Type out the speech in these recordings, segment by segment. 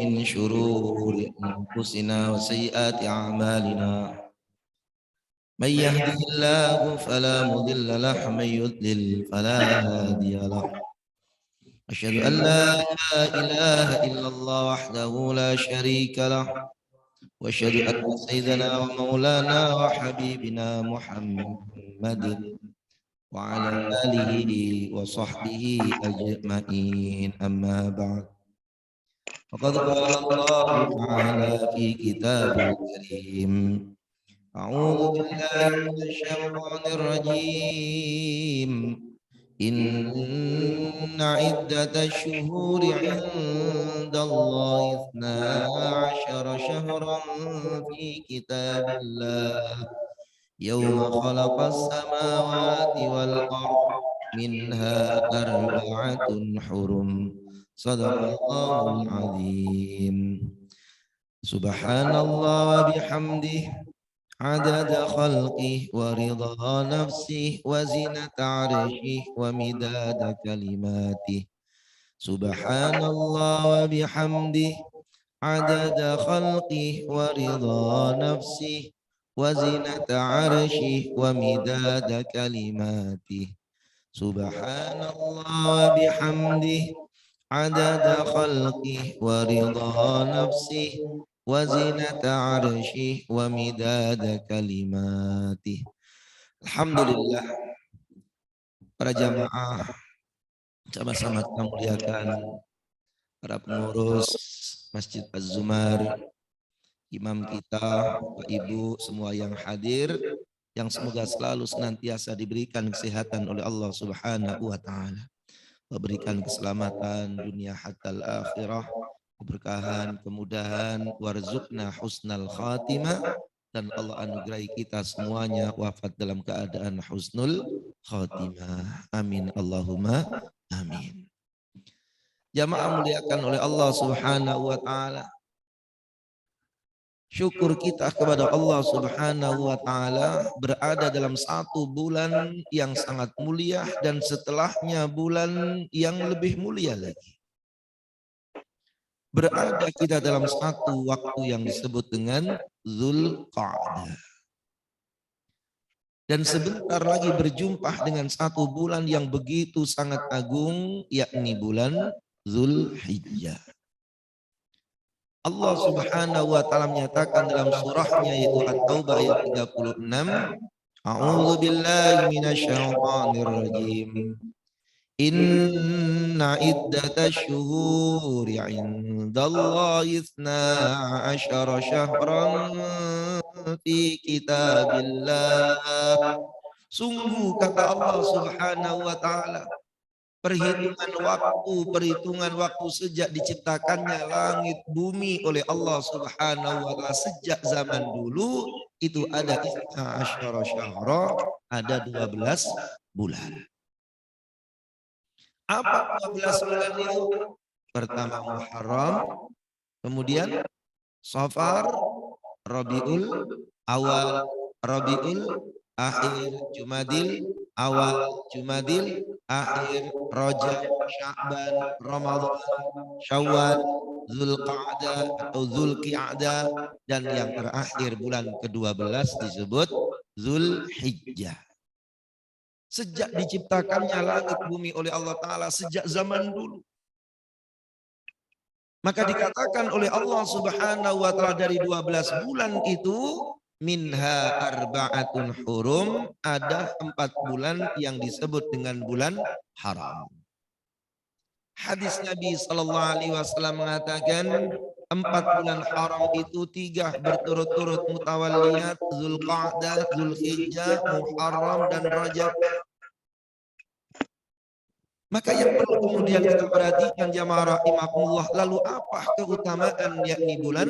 من شرور أنفسنا وسيئات أعمالنا من يهده الله فلا مضل له ومن يضلل فلا هادي له أشهد أن لا إله إلا الله وحده لا شريك له وأشهد أن سيدنا ومولانا وحبيبنا محمد وعلى آله وصحبه أجمعين أما بعد فقد قال الله تعالى في كتابه الكريم أعوذ بالله من الشيطان الرجيم إن عدة الشهور عند الله 12 شهرا في كتاب الله يوم خلق السماوات والأرض منها 4 حرم صدق الله العظيم سبحان الله وبحمده عدد خلقه ورضا نفسه وزنة عرشه ومداد كلماته سبحان الله وبحمده عدد خلقه ورضا نفسه وزنة عرشه ومداد كلماته سبحان الله وبحمده عدد خلقه ورضا نفسه وزنة عرشه ومداد كلماته. Alhamdulillah, para jamaah sama-sama kita muliakan, para pengurus Masjid Az-Zumar, imam kita, Bapak Ibu semua yang hadir, yang semoga selalu senantiasa diberikan kesehatan oleh Allah Subhanahu wa taala. Memberikan keselamatan dunia hatta akhirah, keberkahan, kemudahan, warzuqna husnal khatimah, dan Allah anugerahi kita semuanya wafat dalam keadaan husnul khatimah. Amin Allahumma amin. Jamaah muliakan oleh Allah Subhanahu wa taala. Syukur kita kepada Allah Subhanahu wa taala berada dalam satu bulan yang sangat mulia dan setelahnya bulan yang lebih mulia lagi. Berada kita dalam satu waktu yang disebut dengan Dzulqa'dah. Dan sebentar lagi berjumpa dengan satu bulan yang begitu sangat agung, yakni bulan Dzulhijjah. Allah Subhanahu wa taala menyatakan dalam surahnya yaitu At-Taubah ayat 36, A'udzu billahi minasyaitonir rajim. Inna iddatash syuhuri 'indallahi 12 syahran fi kitabillah. Sungguh kata Allah Subhanahu wa taala, perhitungan waktu sejak diciptakannya langit bumi oleh Allah Subhanahu wa taala sejak zaman dulu itu ada 12 syahra, ada 12 bulan. Apa 12 bulan itu? Pertama Muharram, kemudian Safar, Rabiul Awal, Rabiul Akhir, Jumadil Awal, Jumadil Akhir, Rajab, Sya'ban, Ramadan, Syawal, Dzulqa'dah atau Dzulqi'dah, dan yang terakhir bulan ke-12 disebut Dzulhijjah. Sejak diciptakannya langit bumi oleh Allah Ta'ala sejak zaman dulu. Maka dikatakan oleh Allah Subhanahu wa taala dari 12 bulan itu minha arba'atun hurum, ada 4 bulan yang disebut dengan bulan haram. Hadis Nabi sallallahu alaihi wasallam mengatakan 4 bulan haram itu 3 berturut-turut mutawalliyat, Dzulqa'dah, Dzulhijjah, Muharram dan Rajab. Maka yang perlu kemudian kita perhatikan jamaah rahimakumullah, lalu apa keutamaan yakni bulan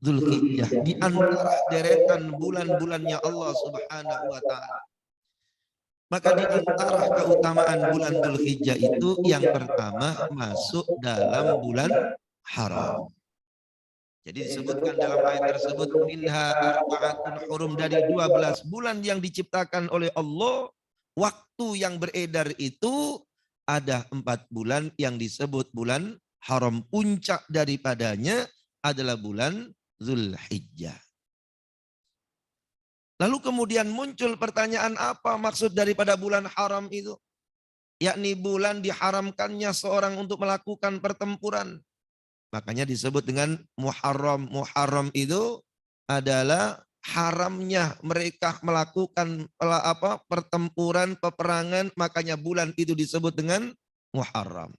Dzulhijjah di antara deretan bulan-bulannya Allah Subhanahu wa taala. Maka di antara keutamaan bulan Dzulhijjah itu yang pertama masuk dalam bulan haram. Jadi disebutkan dalam ayat tersebut minha arba'atun hurum, dari 12 bulan yang diciptakan oleh Allah, waktu yang beredar itu ada 4 bulan yang disebut bulan haram. Puncak daripadanya adalah bulan Zulhijjah. Lalu kemudian muncul pertanyaan, apa maksud daripada bulan haram itu? Yakni bulan diharamkannya seorang untuk melakukan pertempuran. Makanya disebut dengan Muharram. Muharram itu adalah haramnya mereka melakukan pertempuran, peperangan. Makanya bulan itu disebut dengan Muharram.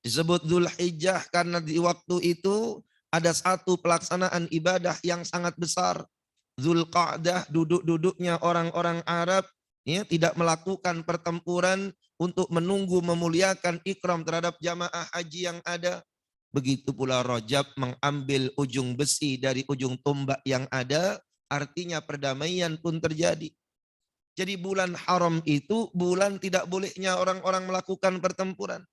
Disebut Zulhijjah karena di waktu itu ada satu pelaksanaan ibadah yang sangat besar. Zulqa'dah, duduk-duduknya orang-orang Arab ya, tidak melakukan pertempuran untuk menunggu memuliakan ikram terhadap jamaah haji yang ada. Begitu pula Rajab mengambil ujung besi dari ujung tombak yang ada, artinya perdamaian pun terjadi. Jadi bulan haram itu bulan tidak bolehnya orang-orang melakukan pertempuran.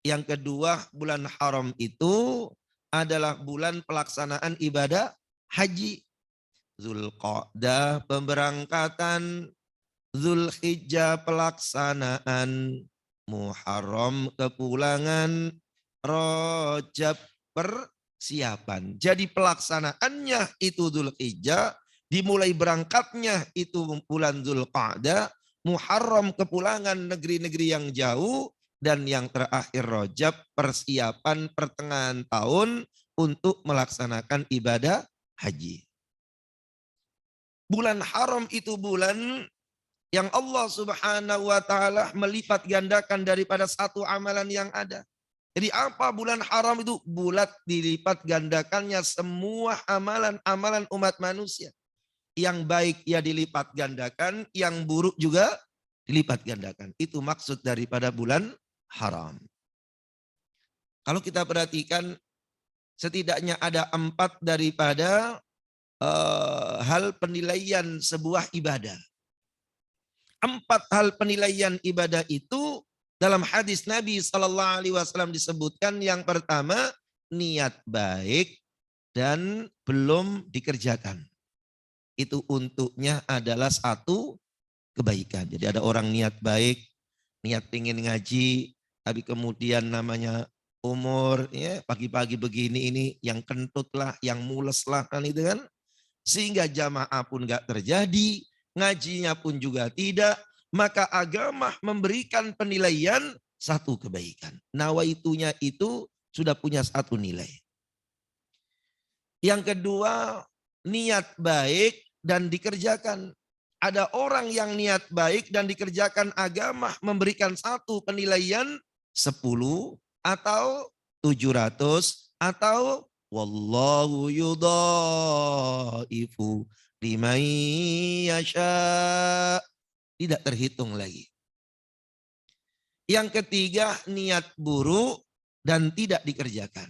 Yang kedua, bulan haram itu adalah bulan pelaksanaan ibadah haji. Zulqa'dah pemberangkatan, Zulhijjah pelaksanaan, Muharram kepulangan, Rajab persiapan. Jadi pelaksanaannya itu Zulhijjah, dimulai berangkatnya itu bulan Zulqa'dah, Muharram kepulangan negeri-negeri yang jauh, dan yang terakhir Rajab persiapan pertengahan tahun untuk melaksanakan ibadah haji. Bulan haram itu bulan yang Allah Subhanahu wa taala melipat gandakan daripada satu amalan yang ada. Jadi apa bulan haram itu? Bulat dilipat gandakannya semua amalan-amalan umat manusia. Yang baik ya dilipat gandakan, yang buruk juga dilipat gandakan. Itu maksud daripada bulan haram. Kalau kita perhatikan, setidaknya ada 4 daripada hal penilaian sebuah ibadah. 4 hal penilaian ibadah itu dalam hadis Nabi SAW disebutkan. Yang pertama, niat baik dan belum dikerjakan. Itu untuknya adalah satu kebaikan. Jadi ada orang niat baik, niat pengen ngaji, tapi kemudian namanya umur, ya pagi-pagi begini ini yang kentut lah, yang mules lah kan itu kan. Sehingga jamaah pun gak terjadi, ngajinya pun juga tidak, maka agama memberikan penilaian satu kebaikan. Nawaitunya itu sudah punya satu nilai. Yang kedua, niat baik dan dikerjakan. Ada orang yang niat baik dan dikerjakan, agama memberikan satu penilaian 10 atau 700 atau wallahu yudhaifu liman yasha. Tidak terhitung lagi. Yang ketiga, niat buruk dan tidak dikerjakan.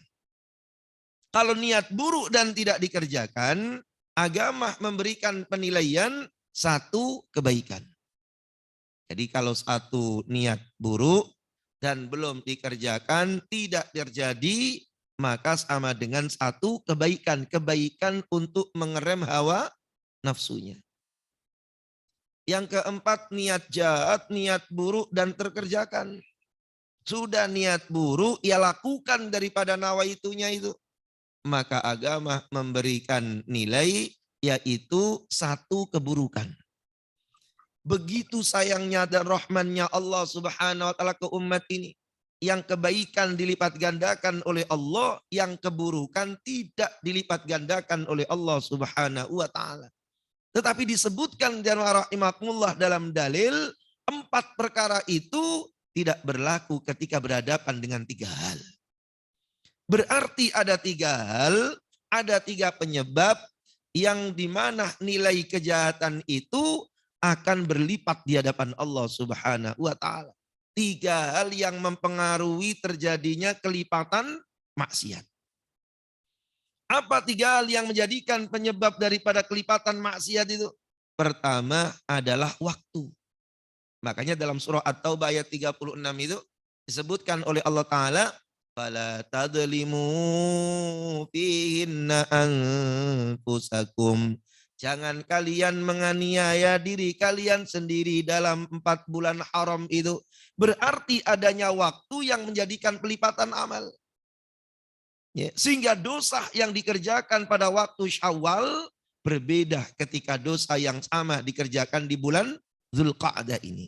Kalau niat buruk dan tidak dikerjakan, agama memberikan penilaian satu kebaikan. Jadi kalau satu niat buruk dan belum dikerjakan, tidak terjadi, maka sama dengan satu kebaikan. Kebaikan untuk mengerem hawa nafsunya. Yang keempat, niat jahat, niat buruk dan terkerjakan. Sudah niat buruk, ia lakukan daripada nawaitunya itu. Maka agama memberikan nilai, yaitu satu keburukan. Begitu sayangnya dan rahmannya Allah Subhanahu wa taala ke umat ini. Yang kebaikan dilipat gandakan oleh Allah, yang keburukan tidak dilipat gandakan oleh Allah Subhanahu wa taala. Tetapi disebutkan jamaah rahimakumullah dalam dalil, 4 perkara itu tidak berlaku ketika berhadapan dengan 3 hal. Berarti ada 3 hal, ada 3 penyebab yang dimana nilai kejahatan itu akan berlipat di hadapan Allah Subhanahu wa taala. 3 hal yang mempengaruhi terjadinya kelipatan maksiat. Apa 3 hal yang menjadikan penyebab daripada kelipatan maksiat itu? Pertama adalah waktu. Makanya dalam surah At-Taubah ayat 36 itu disebutkan oleh Allah Ta'ala, fala tadlimu fihinna anfusakum. Jangan kalian menganiaya diri kalian sendiri dalam 4 bulan haram itu. Berarti adanya waktu yang menjadikan pelipatan amal. Ya, sehingga dosa yang dikerjakan pada waktu Syawal berbeda ketika dosa yang sama dikerjakan di bulan Zulqa'dah ini.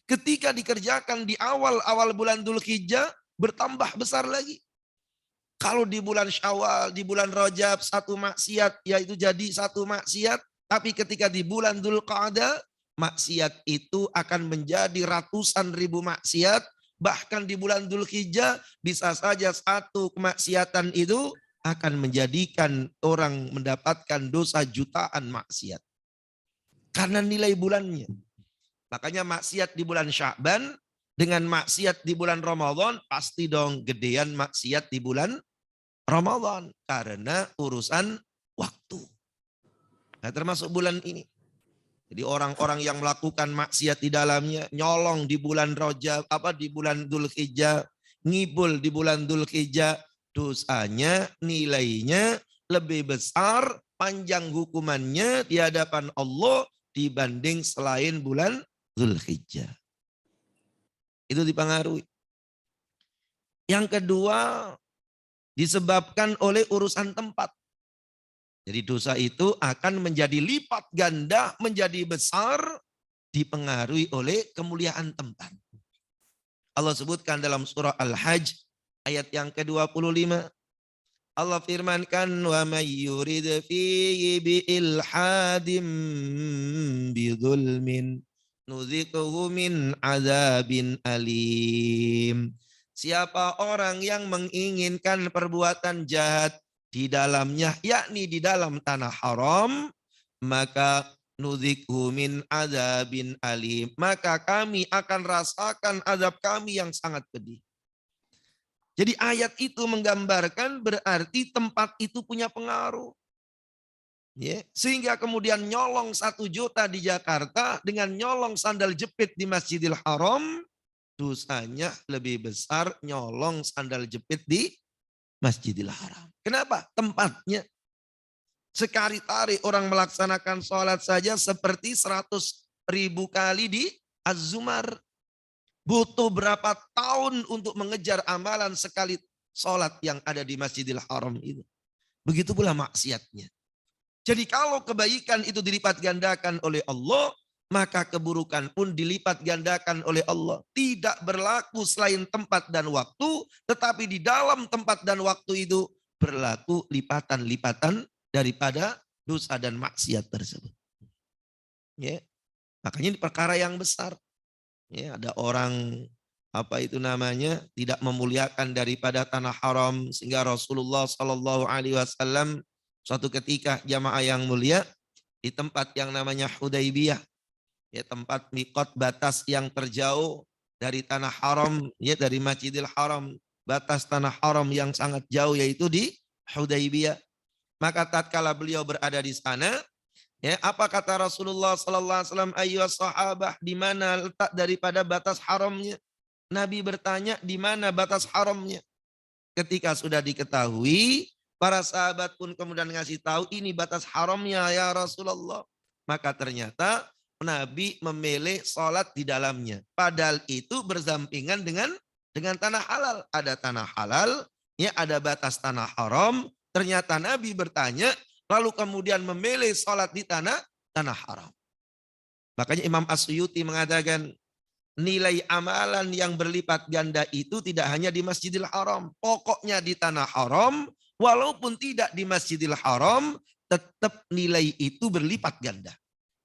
Ketika dikerjakan di awal-awal bulan Dzulhijjah bertambah besar lagi. Kalau di bulan Syawal, di bulan Rajab satu maksiat, yaitu jadi satu maksiat. Tapi ketika di bulan Dzulqa'dah, maksiat itu akan menjadi ratusan ribu maksiat. Bahkan di bulan Dzulhijjah bisa saja satu kemaksiatan itu akan menjadikan orang mendapatkan dosa jutaan maksiat. Karena nilai bulannya. Makanya maksiat di bulan Sya'ban dengan maksiat di bulan Ramadan pasti dong gedean maksiat di bulan Ramadan. Karena urusan waktu. Nah, termasuk bulan ini. Jadi orang-orang yang melakukan maksiat di dalamnya, nyolong di bulan Rajab, di bulan Dzulhijjah, ngibul di bulan Dzulhijjah, dosanya, nilainya lebih besar, panjang hukumannya di hadapan Allah dibanding selain bulan Dzulhijjah. Itu dipengaruhi. Yang kedua, disebabkan oleh urusan tempat. Jadi dosa itu akan menjadi lipat ganda, menjadi besar, dipengaruhi oleh kemuliaan tempat. Allah sebutkan dalam surah Al-Hajj ayat yang ke-25. Allah firmankan, wa may yurid fihi bi ilhadim bidzulmin nudziquhu min adzabin alim. Siapa orang yang menginginkan perbuatan jahat di dalamnya, yakni di dalam tanah haram, maka nudzikhu min adzabin alim, maka kami akan rasakan azab kami yang sangat pedih. Jadi ayat itu menggambarkan berarti tempat itu punya pengaruh. Ya, sehingga kemudian nyolong 1 juta di Jakarta dengan nyolong sandal jepit di Masjidil Haram, dosanya lebih besar nyolong sandal jepit di Masjidil Haram. Kenapa? Tempatnya. Sekali tarik orang melaksanakan sholat saja seperti 100.000 kali di Az-Zumar. Butuh berapa tahun untuk mengejar amalan sekali sholat yang ada di Masjidil Haram itu. Begitu pula maksiatnya. Jadi kalau kebaikan itu dilipat gandakan oleh Allah, maka keburukan pun dilipat gandakan oleh Allah. Tidak berlaku selain tempat dan waktu, tetapi di dalam tempat dan waktu itu berlaku lipatan-lipatan daripada dosa dan maksiat tersebut. Ya, makanya ini perkara yang besar. Ya, ada orang tidak memuliakan daripada tanah haram sehingga Rasulullah Shallallahu Alaihi Wasallam suatu ketika jamaah yang mulia di tempat yang namanya Hudaybiyah, ya, tempat miqat batas yang terjauh dari tanah haram, ya, dari Masjidil Haram, batas tanah haram yang sangat jauh yaitu di Hudaybiyah. Maka tatkala beliau berada di sana, ya, apa kata Rasulullah sallallahu alaihi wasallam, ayyuhas sahabah, di mana letak daripada batas haramnya? Nabi bertanya, di mana batas haramnya? Ketika sudah diketahui, para sahabat pun kemudian ngasih tahu, ini batas haramnya ya Rasulullah. Maka ternyata Nabi memilih sholat di dalamnya. Padahal itu berdampingan dengan tanah halal. Ada tanah halal, ya, ada batas tanah haram. Ternyata Nabi bertanya, lalu kemudian memilih sholat di tanah haram. Makanya Imam As-Suyuti mengatakan, nilai amalan yang berlipat ganda itu tidak hanya di Masjidil Haram. Pokoknya di tanah haram, walaupun tidak di Masjidil Haram, tetap nilai itu berlipat ganda.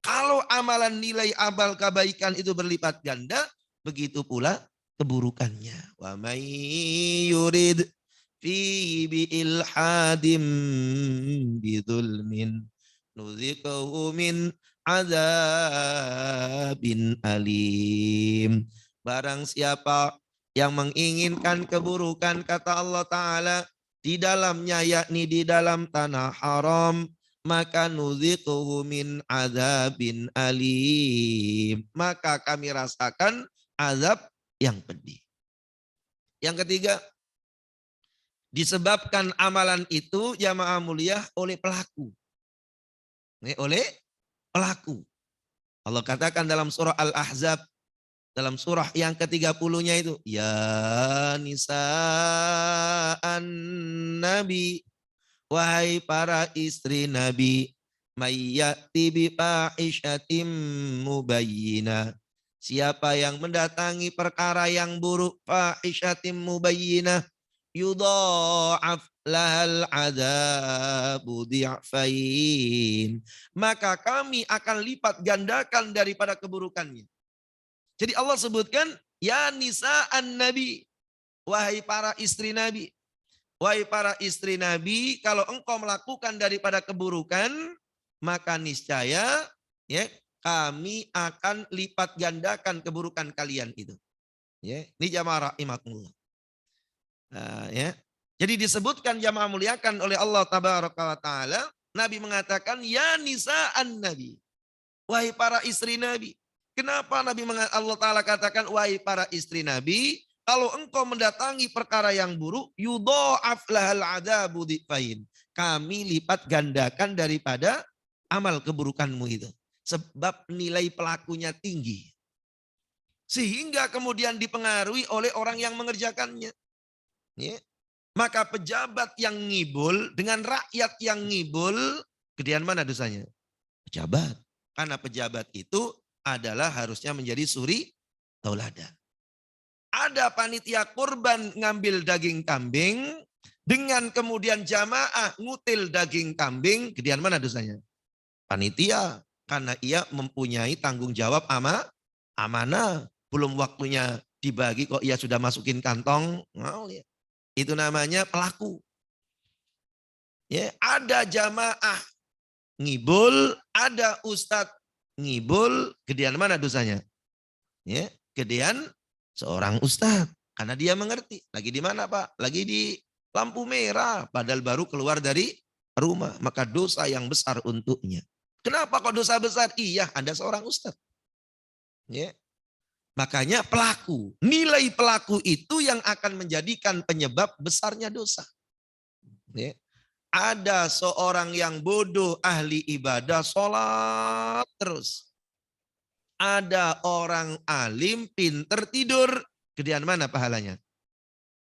Kalau amalan nilai amal kebaikan itu berlipat ganda, begitu pula keburukannya. Wa may yurid fi bi ilhadim bidzulmin nudziquhu min adzabin alim. Barang siapa yang menginginkan keburukan, kata Allah Ta'ala, di dalamnya, yakni di dalam tanah haram, maka nudziquhu min adzabin alim, maka kami rasakan azab yang pedih. Yang ketiga, disebabkan amalan itu jamaah mulia oleh pelaku. Oleh pelaku. Allah katakan dalam surah Al-Ahzab, Dalam surah yang ke-30-nya itu, ya nisa'an nabi, wahai para istri nabi, mayyati bi fahishatim mubayyinah. Siapa yang mendatangi perkara yang buruk, fahishatim mubayyinah, yudha'af lahal adabu di'fain. Maka kami akan lipat gandakan daripada keburukannya. Jadi Allah sebutkan, ya nisa'an nabi, wahai para istri nabi. Wahai para istri nabi, kalau engkau melakukan daripada keburukan, maka niscaya ya kami akan lipat gandakan keburukan kalian itu. Ya, ini jamaah rahimakumullah. Nah, ya. Jadi disebutkan jamaah muliakan oleh Allah tabaraka wa taala, Nabi mengatakan ya nisa'an nabi. Wahai para istri nabi. Kenapa Allah taala katakan wahai para istri nabi? Kalau engkau mendatangi perkara yang buruk, yudha'af lahal adabu di'fain. Kami lipat gandakan daripada amal keburukanmu itu. Sebab nilai pelakunya tinggi. Sehingga kemudian dipengaruhi oleh orang yang mengerjakannya. Ya. Maka pejabat yang ngibul dengan rakyat yang ngibul, gedean mana dosanya? Pejabat. Karena pejabat itu adalah harusnya menjadi suri tauladan. Ada panitia kurban ngambil daging kambing, dengan kemudian jamaah ngutil daging kambing, gedean mana dosanya? Panitia. Karena ia mempunyai tanggung jawab amanah. Belum waktunya dibagi kok ia sudah masukin kantong. Itu namanya pelaku. Ya, ada jamaah ngibul, ada ustadz ngibul, gedean mana dosanya? Ya, gedean seorang ustadz. Karena dia mengerti. Lagi di mana Pak? Lagi di lampu merah. Padahal baru keluar dari rumah. Maka dosa yang besar untuknya. Kenapa kok dosa besar? Iya, Anda seorang ustadz. Ya. Makanya pelaku. Nilai pelaku itu yang akan menjadikan penyebab besarnya dosa. Ya. Ada seorang yang bodoh ahli ibadah, sholat terus. Ada orang alim, pinter tidur. Gedean mana pahalanya?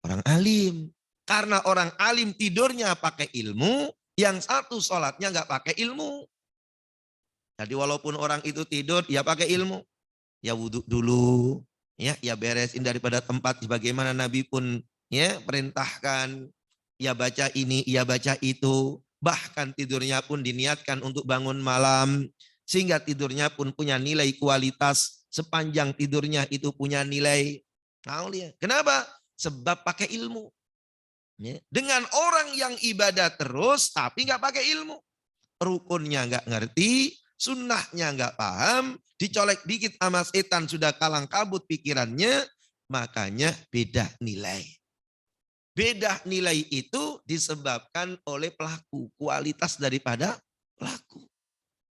Orang alim. Karena orang alim tidurnya pakai ilmu, yang satu sholatnya nggak pakai ilmu. Jadi walaupun orang itu tidur, ya pakai ilmu. Ya wudhu dulu, ya beresin daripada tempat sebagaimana Nabi pun ya perintahkan. Ya baca ini, ya baca itu. Bahkan tidurnya pun diniatkan untuk bangun malam. Sehingga tidurnya pun punya nilai kualitas. Sepanjang tidurnya itu punya nilai. Kenapa? Sebab pakai ilmu. Dengan orang yang ibadah terus tapi nggak pakai ilmu. Rukunnya nggak ngerti, sunnahnya nggak paham, dicolek dikit sama setan sudah kalang kabut pikirannya, makanya beda nilai. Beda nilai itu disebabkan oleh pelaku, kualitas daripada pelaku.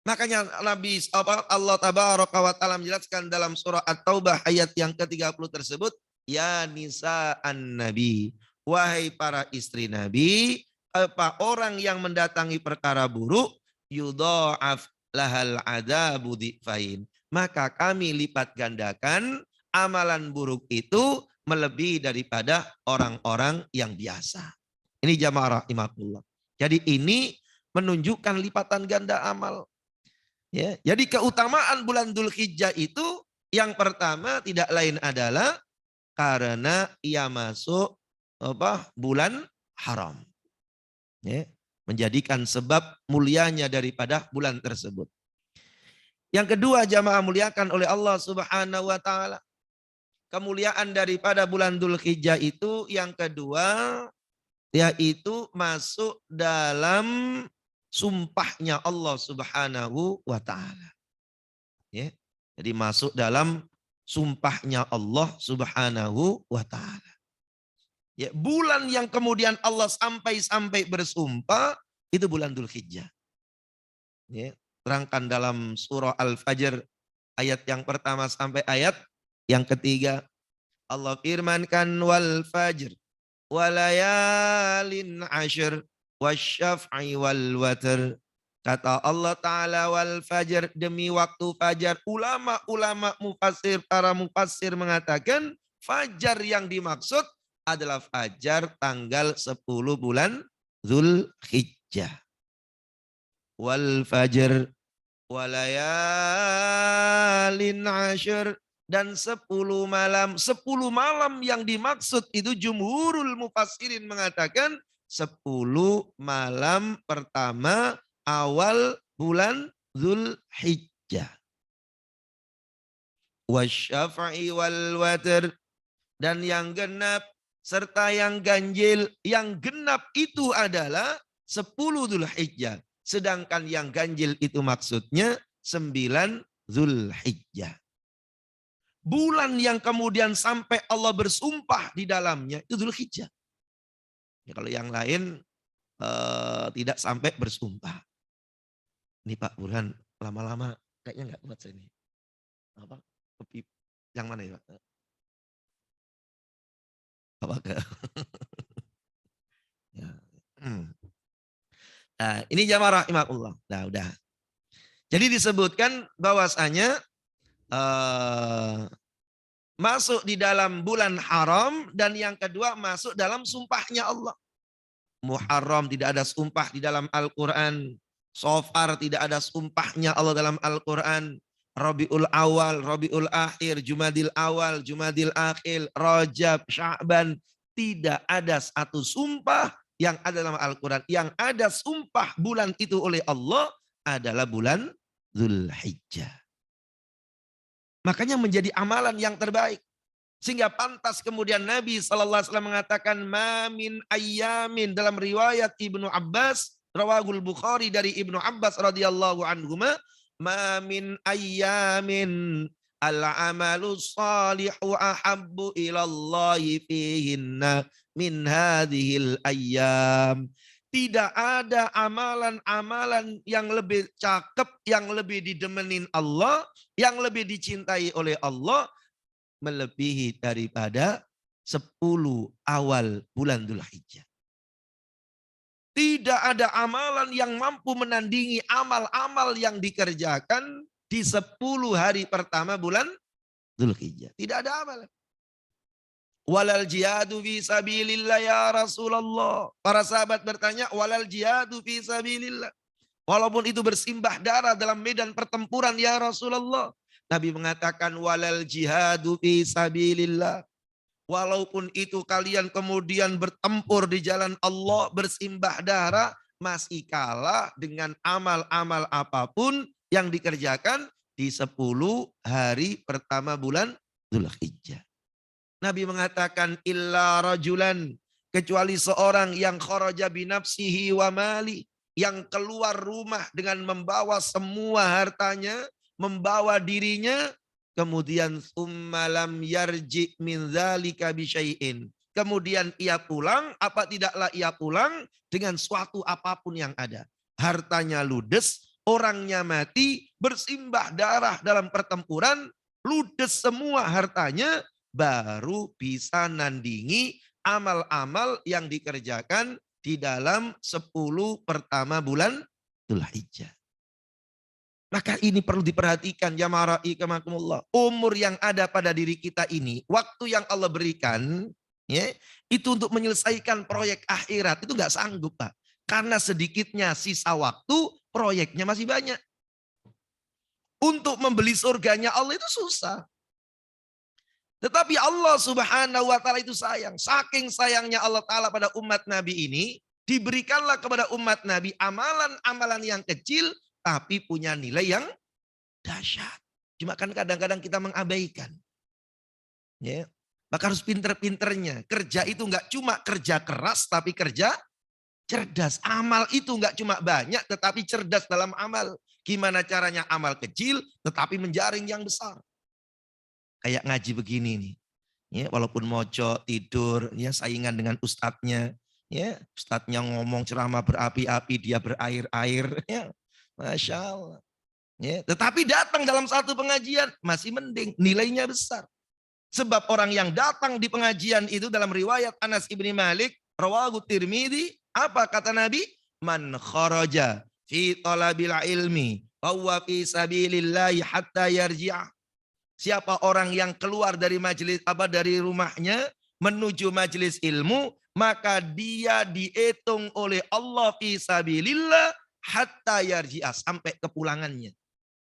Makanya Allah tabaraka wa ta'ala menjelaskan dalam surah At-Taubah ayat yang ke-30 tersebut, ya nisa'an nabi, wahai para istri nabi, apa orang yang mendatangi perkara buruk, yudha'af lahal adabu di'fain. Maka kami lipat gandakan amalan buruk itu melebihi daripada orang-orang yang biasa. Ini jamaah rahimakumullah. Jadi ini menunjukkan lipatan ganda amal. Ya, jadi keutamaan bulan Dzulhijjah itu yang pertama tidak lain adalah karena ia masuk bulan haram. Ya, menjadikan sebab mulianya daripada bulan tersebut. Yang kedua jamaah muliakan oleh Allah Subhanahu wa taala. Kemuliaan daripada bulan Dzulhijjah itu yang kedua yaitu masuk dalam sumpahnya Allah Subhanahu wa taala. Ya. Jadi masuk dalam sumpahnya Allah Subhanahu wa taala. Ya, bulan yang kemudian Allah sampai bersumpah itu bulan Dzulhijjah. Ya, terangkan dalam surah Al-Fajr ayat yang pertama sampai ayat yang ketiga. Allah firmankan wal fajr walayalin ashr wasyaf'i wal watr Kata Allah Ta'ala wal fajar, demi waktu fajar. Ulama-ulama mufassir, para mufassir mengatakan fajar yang dimaksud adalah fajar tanggal 10 bulan Zulhijjah. Wal fajar walayalin ashir, dan 10 malam. 10 malam yang dimaksud itu jumhurul mufassirin mengatakan 10 malam pertama awal bulan Zulhijjah. Wasyafa'i wal watr, dan yang genap serta yang ganjil. Yang genap itu adalah 10 Zulhijjah. Sedangkan yang ganjil itu maksudnya 9 Zulhijjah. Bulan yang kemudian sampai Allah bersumpah di dalamnya itu Zulhijjah. Ya, kalau yang lain tidak sampai bersumpah. Ini Pak Burhan lama-lama kayaknya nggak kuat saya ini. Apa? Yang mana ya Pak? Apa ke? Ya. Nah, ini jamaah rahimakumullah. Nah, udah. Jadi disebutkan bahwasanya masuk di dalam bulan haram, dan yang kedua masuk dalam sumpahnya Allah. Muharram tidak ada sumpah di dalam Al-Quran. Sofar tidak ada sumpahnya Allah dalam Al-Quran. Rabiul Awal, Rabiul Akhir, Jumadil Awal, Jumadil Akhir, Rajab, Sya'ban. Tidak ada satu sumpah yang ada dalam Al-Quran. Yang ada sumpah bulan itu oleh Allah adalah bulan Zulhijjah. Makanya menjadi amalan yang terbaik. Sehingga pantas kemudian Nabi SAW mengatakan, ma min ayyamin, dalam riwayat Ibnu Abbas, rawahul Bukhari dari Ibnu Abbas radhiyallahu anhuma, ma min ayyamin al-amalu salihu ahabbu ilallahi fihinna min hadhil ayyam. Tidak ada amalan-amalan yang lebih cakep, yang lebih didemenin Allah, yang lebih dicintai oleh Allah, melebihi daripada 10 awal bulan Dzulhijjah. Tidak ada amalan yang mampu menandingi amal-amal yang dikerjakan di 10 hari pertama bulan Dzulhijjah. Tidak ada amalan. Walal jihadu fi sabilillah ya Rasulullah. Para sahabat bertanya, walal jihadu fi sabilillah. Walaupun itu bersimbah darah dalam medan pertempuran ya Rasulullah. Nabi mengatakan walal jihadu fi sabilillah. Walaupun itu kalian kemudian bertempur di jalan Allah, bersimbah darah, masih kalah dengan amal-amal apapun yang dikerjakan di 10 hari pertama bulan Dzulhijjah. Nabi mengatakan illa rajulan, kecuali seorang yang kharaja binafsihi wa mali, yang keluar rumah dengan membawa semua hartanya, membawa dirinya, kemudian summalam yarji min dzalika bisyai'in. Kemudian ia pulang, apa tidaklah ia pulang dengan suatu apapun yang ada. Hartanya ludes, orangnya mati, bersimbah darah dalam pertempuran, ludes semua hartanya, baru bisa nandingi amal-amal yang dikerjakan di dalam 10 pertama bulan Dzulhijjah. Maka ini perlu diperhatikan jamaah rahimakumullah. Umur yang ada pada diri kita ini, waktu yang Allah berikan, ya, itu untuk menyelesaikan proyek akhirat itu nggak sanggup, Pak. Karena sedikitnya sisa waktu, proyeknya masih banyak. Untuk membeli surganya Allah itu susah. Tetapi Allah Subhanahu wa taala itu sayang. Saking sayangnya Allah taala pada umat Nabi ini, diberikanlah kepada umat Nabi amalan-amalan yang kecil tapi punya nilai yang dahsyat. Cuma kan kadang-kadang kita mengabaikan. Ya. Maka harus pinter-pinternya. Kerja itu enggak cuma kerja keras tapi kerja cerdas. Amal itu enggak cuma banyak tetapi cerdas dalam amal. Gimana caranya amal kecil tetapi menjaring yang besar. Kayak ngaji begini nih, ya, walaupun mojok tidur, ya saingan dengan ustadznya, ya ustadznya ngomong ceramah berapi-api, dia berair-air, ya, masya Allah. Ya, tetapi datang dalam satu pengajian masih mending, nilainya besar. Sebab orang yang datang di pengajian itu dalam riwayat Anas ibni Malik, rawahu Tirmidzi, apa kata Nabi? Man kharaja fi talabil ilmi wa huwa fi sabilillahi hatta yarji'a. Siapa orang yang keluar dari majelis dari rumahnya menuju majelis ilmu, maka dia dihitung oleh Allah fi sabilillah hatta yarji'a, sampai kepulangannya.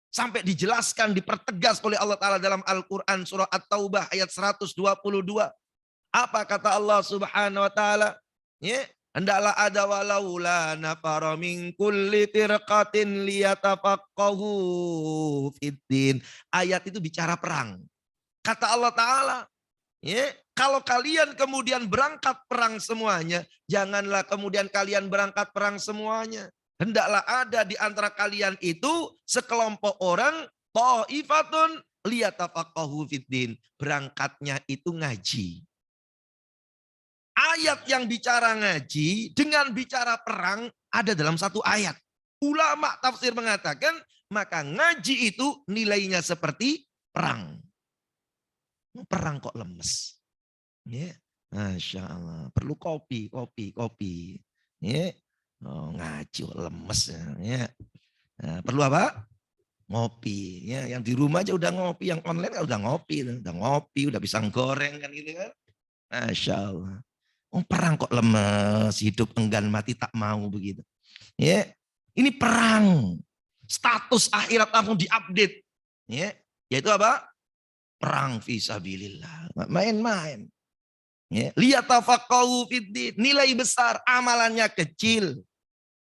Sampai dijelaskan, dipertegas oleh Allah Ta'ala dalam Al-Quran surah At-Taubah ayat 122. Apa kata Allah Subhanahu wa Ta'ala? Ya, hendaklah ada walaula nafara min kulli firqatin liyatafaqahu fiddin. Ayat itu bicara perang. Kata Allah Ta'ala, ya, kalau kalian kemudian berangkat perang semuanya, janganlah kemudian kalian berangkat perang semuanya. Hendaklah ada di antara kalian itu sekelompok orang, ta'ifatun liyatafaqahu fiddin. Berangkatnya itu ngaji. Ayat yang bicara ngaji dengan bicara perang ada dalam satu ayat. Ulama tafsir mengatakan, maka ngaji itu nilainya seperti perang. Perang kok lemes. Ya, Masya Allah. Perlu kopi. Ya, ngaji kok lemes. Ya. Nah, perlu apa? Ngopi. Ya, yang di rumah aja udah ngopi, yang online kan udah ngopi, udah pisang goreng kan gitu kan. Masya Allah. Perang kok lemes, hidup enggan mati tak mau begitu. Ya, ini perang. Status akhirat langsung diupdate. Ya, yaitu apa? Perang fisabilillah. Main-main. Ya, liyatafaqahu fiddin. Nilai besar, amalannya kecil.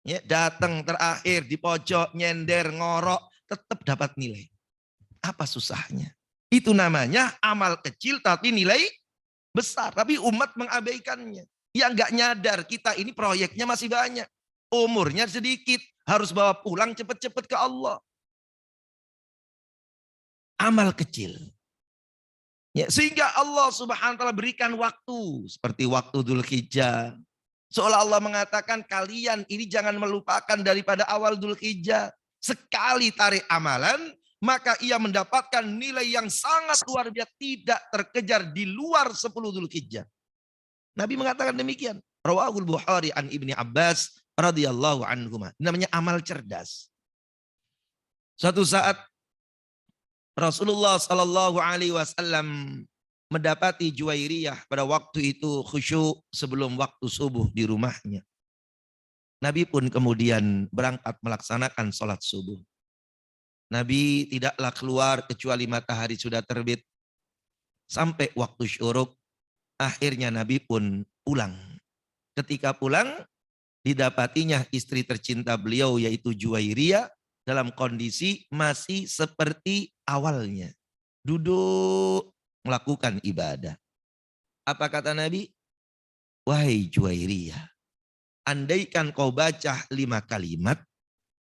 Ya, datang terakhir di pojok, nyender, ngorok, tetap dapat nilai. Apa susahnya? Itu namanya amal kecil tapi nilai besar, tapi umat mengabaikannya. Yang nggak nyadar kita ini proyeknya masih banyak, umurnya sedikit, harus bawa pulang cepat-cepat ke Allah. Amal kecil. Ya, sehingga Allah Subhanahu wa taala berikan waktu seperti waktu Dzulhijjah. Seolah Allah mengatakan kalian ini jangan melupakan daripada awal Dzulhijjah. Sekali tarik amalan, maka ia mendapatkan nilai yang sangat luar biasa, tidak terkejar di luar 10 Dzulhijjah. Nabi mengatakan demikian. Rawahul Bukhari an Ibni Abbas radhiyallahu anhuma. Namanya amal cerdas. Suatu saat Rasulullah sallallahu alaihi wasallam mendapati Juwairiyah pada waktu itu khusyuk sebelum waktu subuh di rumahnya. Nabi pun kemudian berangkat melaksanakan sholat subuh. Nabi tidaklah keluar kecuali matahari sudah terbit. Sampai waktu syuruk, akhirnya Nabi pun pulang. Ketika pulang, didapatinya istri tercinta beliau yaitu Juwairiyah dalam kondisi masih seperti awalnya. Duduk melakukan ibadah. Apa kata Nabi? Wahai Juwairiyah, andaikan kau baca 5 kalimat,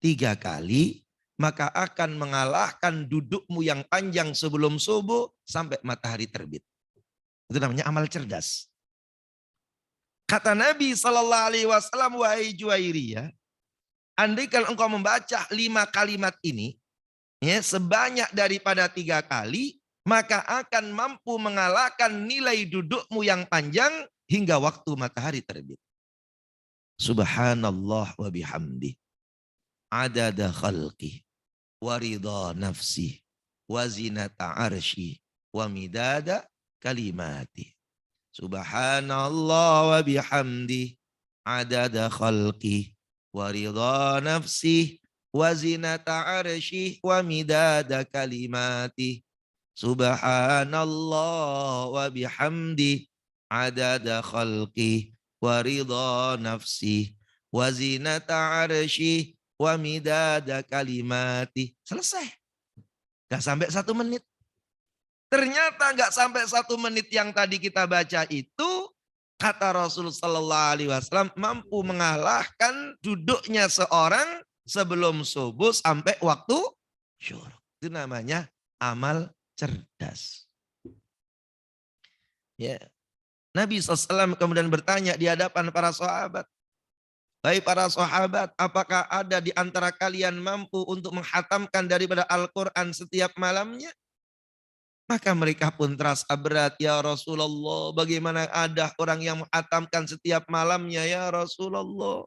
3 kali, maka akan mengalahkan dudukmu yang panjang sebelum subuh sampai matahari terbit. Itu namanya amal cerdas. Kata Nabi SAW, wahai Juwairiyah, andaikan engkau membaca 5 kalimat ini, ya, sebanyak daripada 3 kali, maka akan mampu mengalahkan nilai dudukmu yang panjang hingga waktu matahari terbit. Subhanallah wa bihamdi. Adada khalqi. Wa ridha nafsi. Wa zinata arshi. Wa midada kalimati. Subhanallah wa bihamdi. Adada khalqi. Wa ridha nafsi. Wa zinata arshi. Wa midada kalimati. Subhanallah wa bihamdi. Adada khalqi. Wa ridha nafsi. Wa zinata arshi. Wa midada kalimati. Selesai. Gak sampai 1 menit. Ternyata gak sampai 1 menit yang tadi kita baca itu, kata Rasulullah SAW, mampu mengalahkan duduknya seorang sebelum subuh sampai waktu syuruk. Itu namanya amal cerdas. Ya. Nabi SAW kemudian bertanya di hadapan para sahabat. Hai para sahabat, apakah ada di antara kalian mampu untuk menghatamkan daripada Al-Quran setiap malamnya? Maka mereka pun terasa berat, ya Rasulullah, bagaimana ada orang yang menghatamkan setiap malamnya ya Rasulullah.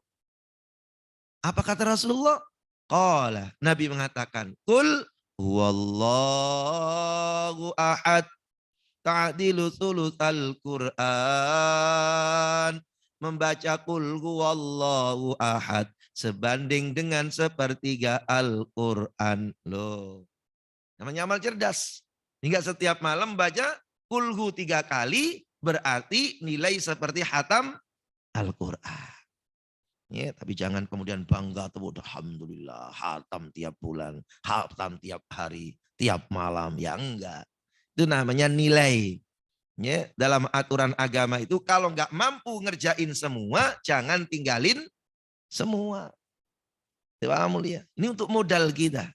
Apa kata Rasulullah? Qala, Nabi mengatakan, Qul huwallahu ahad ta'dilu thulutsal Qur'an. Membaca qul huwallahu ahad sebanding dengan sepertiga Al-Qur'an. Loh, namanya amal cerdas. Hingga setiap malam baca kulhu 3 kali berarti nilai seperti hatam Al-Quran. Ya, tapi jangan kemudian bangga tuh, alhamdulillah hatam tiap bulan, hatam tiap hari, tiap malam. Ya enggak. Itu namanya nilai. Ya, dalam aturan agama itu kalau nggak mampu ngerjain semua, jangan tinggalin semua. Paham ya? Ini untuk modal kita.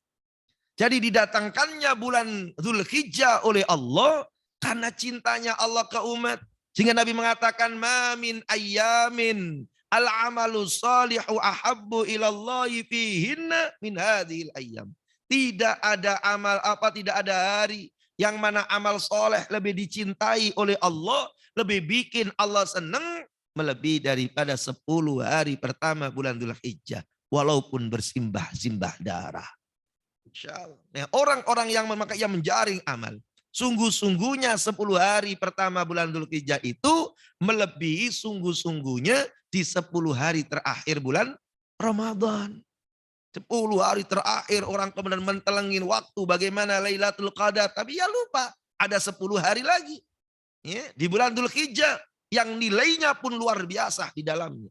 Jadi didatangkannya bulan Dzulhijjah oleh Allah karena cintanya Allah ke umat. Sehingga Nabi mengatakan, ma min ayyamin al-amalu salihu ahabbu ilallahi fihinna min hadhil ayyam. Tidak ada amal tidak ada hari yang mana amal soleh lebih dicintai oleh Allah, lebih bikin Allah senang melebihi daripada 10 hari pertama bulan Dzulhijjah. Walaupun bersimbah-simbah darah. Nah, orang-orang yang menjaring amal, sungguh-sungguhnya 10 hari pertama bulan Dzulhijjah itu melebihi sungguh-sungguhnya di 10 hari terakhir bulan Ramadan. 10 hari terakhir orang kemudian mentelengin waktu bagaimana Lailatul Qadar, tapi ya lupa ada 10 hari lagi ya, di bulan Dzulhijjah yang nilainya pun luar biasa di dalamnya.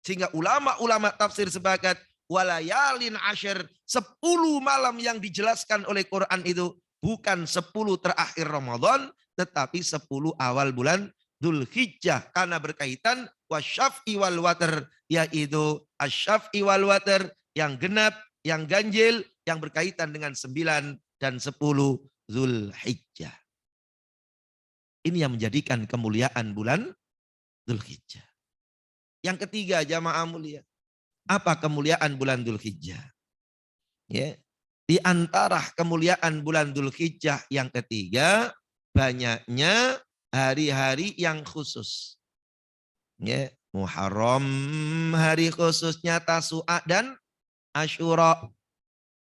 Sehingga ulama-ulama tafsir sepakat walayalin asyir, 10 malam yang dijelaskan oleh Quran itu bukan 10 terakhir Ramadan, tetapi 10 awal bulan Dzulhijjah karena berkaitan wasyaf'i wal watr, yaitu asyaf'i wal watr yang genap, yang ganjil, yang berkaitan dengan 9 dan 10 Dzulhijjah. Ini yang menjadikan kemuliaan bulan Dzulhijjah. Yang ketiga, jamaah mulia, apa kemuliaan bulan Dzulhijjah? Ya, di antara kemuliaan bulan Dzulhijjah yang ketiga, banyaknya hari-hari yang khusus. Ya, Muharram, hari khususnya Tasu'a dan Asyura.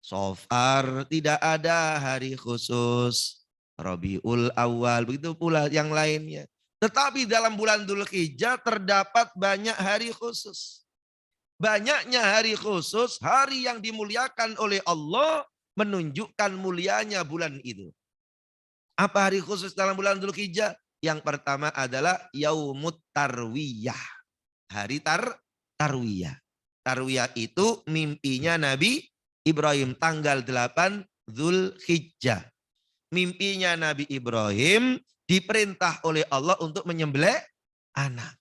Safar tidak ada hari khusus. Rabiul Awal, begitu pula yang lainnya. Tetapi dalam bulan Dzulhijjah terdapat banyak hari khusus. Banyaknya hari khusus, hari yang dimuliakan oleh Allah menunjukkan mulianya bulan itu. Apa hari khusus dalam bulan Dzulhijjah? Yang pertama adalah Yaumut Tarwiyah. Hari Tarwiyah. Tarwiyah itu mimpinya Nabi Ibrahim tanggal 8 Dzulhijjah. Mimpinya Nabi Ibrahim diperintah oleh Allah untuk menyembelih anak.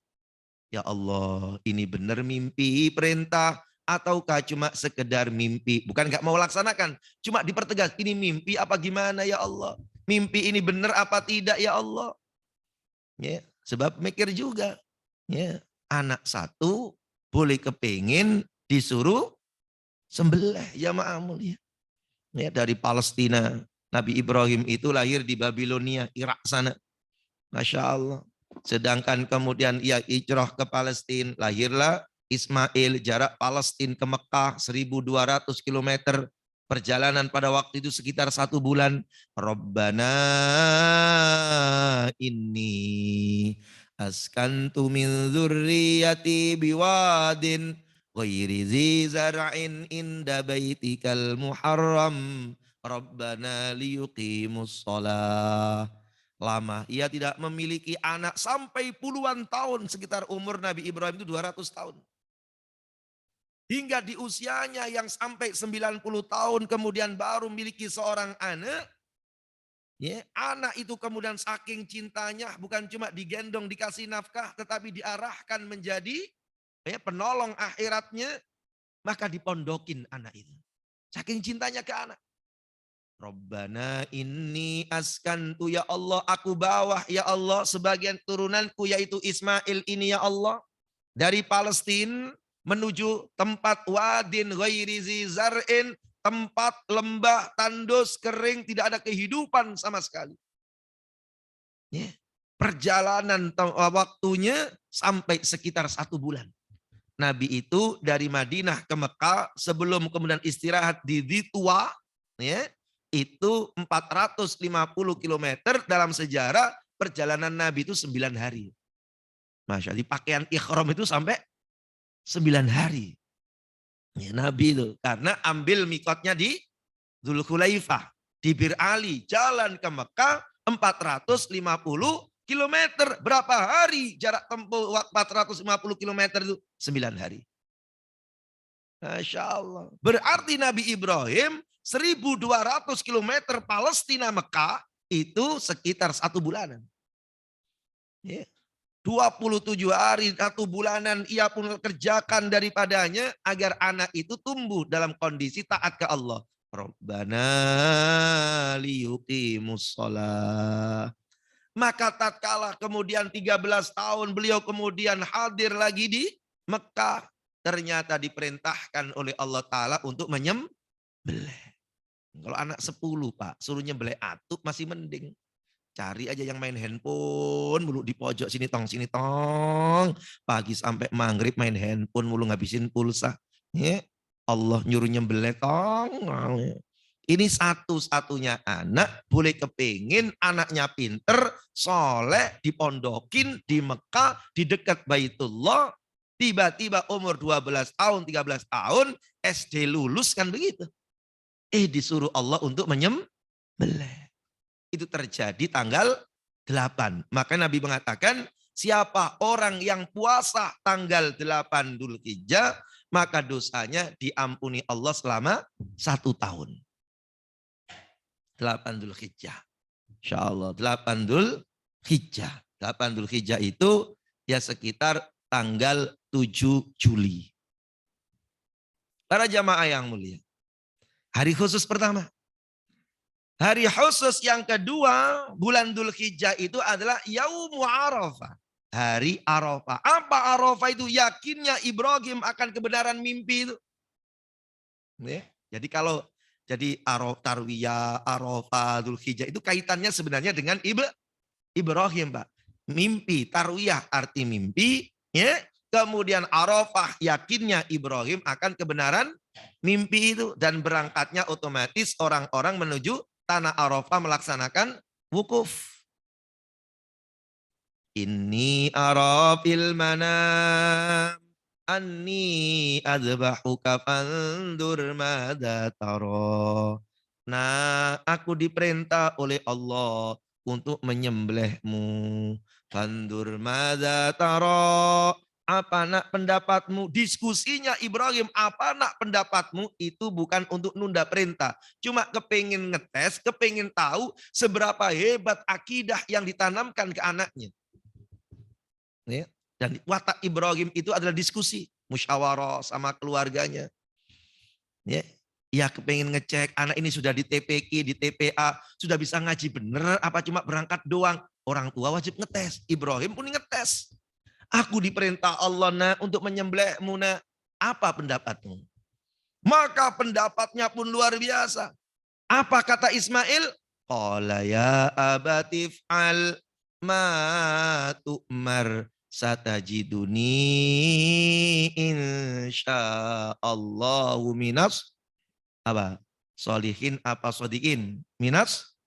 Ya Allah, ini benar mimpi perintah ataukah cuma sekedar mimpi? Bukan nggak mau laksanakan, cuma dipertegas, ini mimpi apa gimana ya Allah? Mimpi ini benar apa tidak ya Allah? Ya, sebab mikir juga, ya, anak satu boleh kepingin disuruh sembelih, ya mulia. Ya, dari Palestina, Nabi Ibrahim itu lahir di Babilonia, Irak sana. Masya Allah. Sedangkan kemudian ia hijrah ke Palestina, lahirlah Ismail, jarak Palestina ke Mekah 1.200 km. Perjalanan pada waktu itu sekitar 1 bulan. Rabbana inni askantu min dzurriyyati biwadin ghairi zi zar'in inda baitikal muharram. Rabbana liyuqimus shalah. Lama ia tidak memiliki anak sampai puluhan tahun, sekitar umur Nabi Ibrahim itu 200 tahun. Hingga di usianya yang sampai 90 tahun kemudian baru memiliki seorang anak. Ya, anak itu kemudian saking cintanya bukan cuma digendong dikasih nafkah tetapi diarahkan menjadi penolong akhiratnya, maka dipondokin anak itu. Saking cintanya ke anak. Rabbana inni askantu, ya Allah aku bawah ya Allah sebagian turunanku yaitu Ismail ini ya Allah dari Palestina menuju tempat wadin ghairi zi zar'in, tempat lembah tandus kering tidak ada kehidupan sama sekali. Ya. Perjalanan waktunya sampai sekitar 1 bulan. Nabi itu dari Madinah ke Mekah sebelum kemudian istirahat di Dhitwa, ya, itu 450 kilometer. Dalam sejarah perjalanan Nabi itu 9 hari. Masya Allah, di pakaian ikhram itu sampai 9 hari. Ya, Nabi itu karena ambil mikotnya di Dzulhulaifah, di Bir Ali, jalan ke Mekah 450 kilometer. Berapa hari jarak tempuh 450 kilometer itu? 9 hari. Masya Allah. Berarti Nabi Ibrahim 1.200 kilometer Palestina Mekah itu sekitar 1 bulanan. Ya. 27 hari, 1 bulanan ia pun kerjakan daripadanya agar anak itu tumbuh dalam kondisi taat ke Allah. Rabbana liyuqimus shalah. Maka tatkala kemudian 13 tahun beliau kemudian hadir lagi di Mekah, ternyata diperintahkan oleh Allah Ta'ala untuk menyembelih. Kalau anak 10 Pak, suruh nyembelih atuk masih mending. Cari aja yang main handphone mulu di pojok sini tong. Pagi sampai maghrib main handphone mulu ngabisin pulsa. Ya, Allah nyuruh nyembelih tong. Ini satu-satunya anak boleh kepingin anaknya pinter, soleh, dipondokin di Mekah, di dekat Baitullah. Tiba-tiba umur 12 tahun, 13 tahun, SD lulus kan begitu. Disuruh Allah untuk menyembelih. Itu terjadi tanggal 8. Maka Nabi mengatakan, siapa orang yang puasa tanggal 8 Dzulhijjah, maka dosanya diampuni Allah selama 1 tahun. 8 Dzulhijjah. Insyaallah 8 Dzulhijjah. 8 Dzulhijjah itu ya sekitar tanggal 7 Juli. Para jamaah yang mulia. Hari khusus pertama. Hari khusus yang kedua bulan Dzulhijjah itu adalah Yaumu Arafah. Hari Arafah. Apa Arafah itu? Yakinnya Ibrahim akan kebenaran mimpi itu. Jadi kalau jadi Tarwiyah, Arafah, Dzulhijjah itu kaitannya sebenarnya dengan Ibrahim, Pak. Mimpi, Tarwiyah arti mimpi, ya. Kemudian Arafah yakinnya Ibrahim akan kebenaran mimpi itu dan berangkatnya otomatis orang-orang menuju tanah Arafah melaksanakan wukuf. Inni arafil manam anni adzbahuka fandur madza tara. Nah, aku diperintah oleh Allah untuk menyembelihmu. Fandur madza tara. Apa nak pendapatmu? Diskusinya Ibrahim, apa nak pendapatmu? Itu bukan untuk nunda perintah. Cuma kepingin ngetes, kepingin tahu seberapa hebat akidah yang ditanamkan ke anaknya. Ya. Dan watak Ibrahim itu adalah diskusi, musyawarah sama keluarganya. Ya, kepingin ngecek anak ini sudah di TPQ, di TPA, sudah bisa ngaji bener, apa cuma berangkat doang. Orang tua wajib ngetes. Ibrahim pun ngetes. Aku diperintah Allah untuk menyembelihmu. Apa pendapatmu? Maka pendapatnya pun luar biasa. Apa kata Ismail? Qala ya abatif al ma tu'mar satajiduni insyaallahu minas apa? Solihin apa sodikin? Minas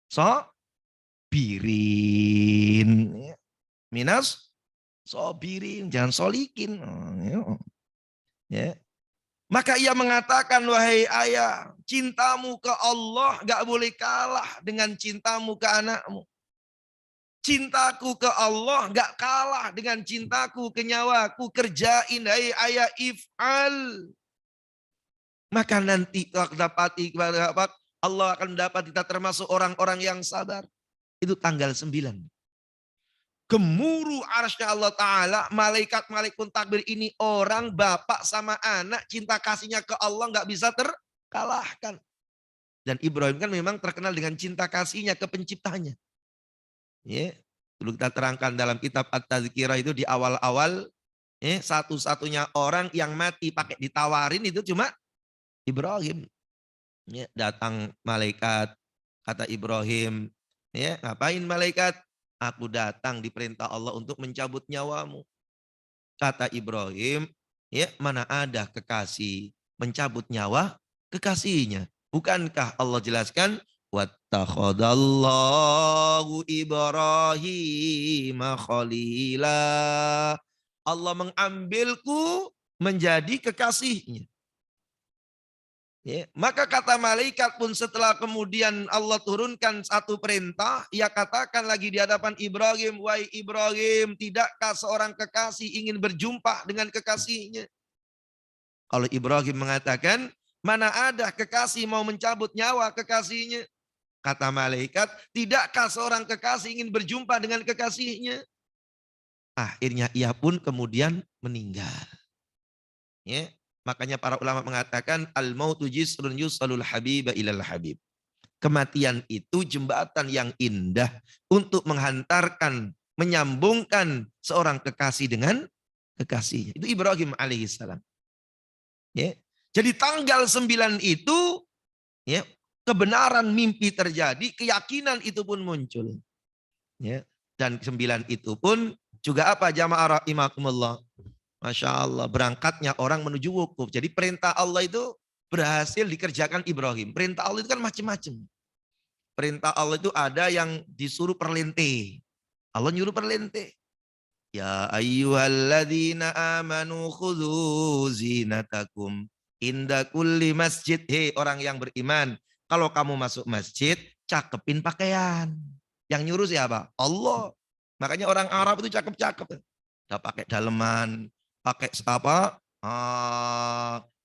sobirin. Minas sobirin, jangan solikin. Ya. Maka ia mengatakan, wahai ayah, cintamu ke Allah gak boleh kalah dengan cintamu ke anakmu. Cintaku ke Allah gak kalah dengan cintaku ke nyawaku. Kerjain, hai ayah, if'al. Maka nanti Allah akan mendapat kita termasuk orang-orang yang sabar. Itu tanggal 9. Gemuruh arsy Allah Ta'ala, malaikat-malaikat pun takbir. Ini orang bapak sama anak, cinta kasihnya ke Allah nggak bisa terkalahkan. Dan Ibrahim kan memang terkenal dengan cinta kasihnya ke penciptanya. Ya, dulu kita terangkan dalam kitab At-Tazkirah itu di awal-awal, satu-satunya orang yang mati pakai ditawarin itu cuma Ibrahim. Ya, datang malaikat, kata Ibrahim, ya ngapain malaikat? Aku datang diperintah Allah untuk mencabut nyawamu. Kata Ibrahim, Ya, mana ada kekasih mencabut nyawa kekasihnya. Bukankah Allah jelaskan wattakhadallahu Ibrahim khalila. Allah mengambilku menjadi kekasihnya. Ya, maka kata malaikat pun setelah kemudian Allah turunkan satu perintah, ia katakan lagi di hadapan Ibrahim, wahai Ibrahim, tidakkah seorang kekasih ingin berjumpa dengan kekasihnya? Kalau Ibrahim mengatakan, mana ada kekasih mau mencabut nyawa kekasihnya? Kata malaikat, tidakkah seorang kekasih ingin berjumpa dengan kekasihnya? Akhirnya ia pun kemudian meninggal. Ya, makanya para ulama mengatakan al-mautu jisrun yusalul habiba ilal habib. Kematian itu jembatan yang indah untuk menghantarkan, menyambungkan seorang kekasih dengan kekasihnya. Itu Ibrahim alaihissalam. Ya. Jadi tanggal 9 itu ya, kebenaran mimpi terjadi, keyakinan itu pun muncul. Ya. Dan 9 itu pun juga apa jamaah rahimakumullah. Masya Allah, berangkatnya orang menuju wukuf. Jadi perintah Allah itu berhasil dikerjakan Ibrahim. Perintah Allah itu kan macam-macam. Perintah Allah itu ada yang disuruh perlente. Allah nyuruh perlente. Ya ayyuhalladzina amanu khudhu zinatakum inda kulli masjid. Hei orang yang beriman, kalau kamu masuk masjid, cakepin pakaian. Yang nyuruh siapa? Allah. Makanya orang Arab itu cakep-cakep. Udah pakai daleman, pakai apa?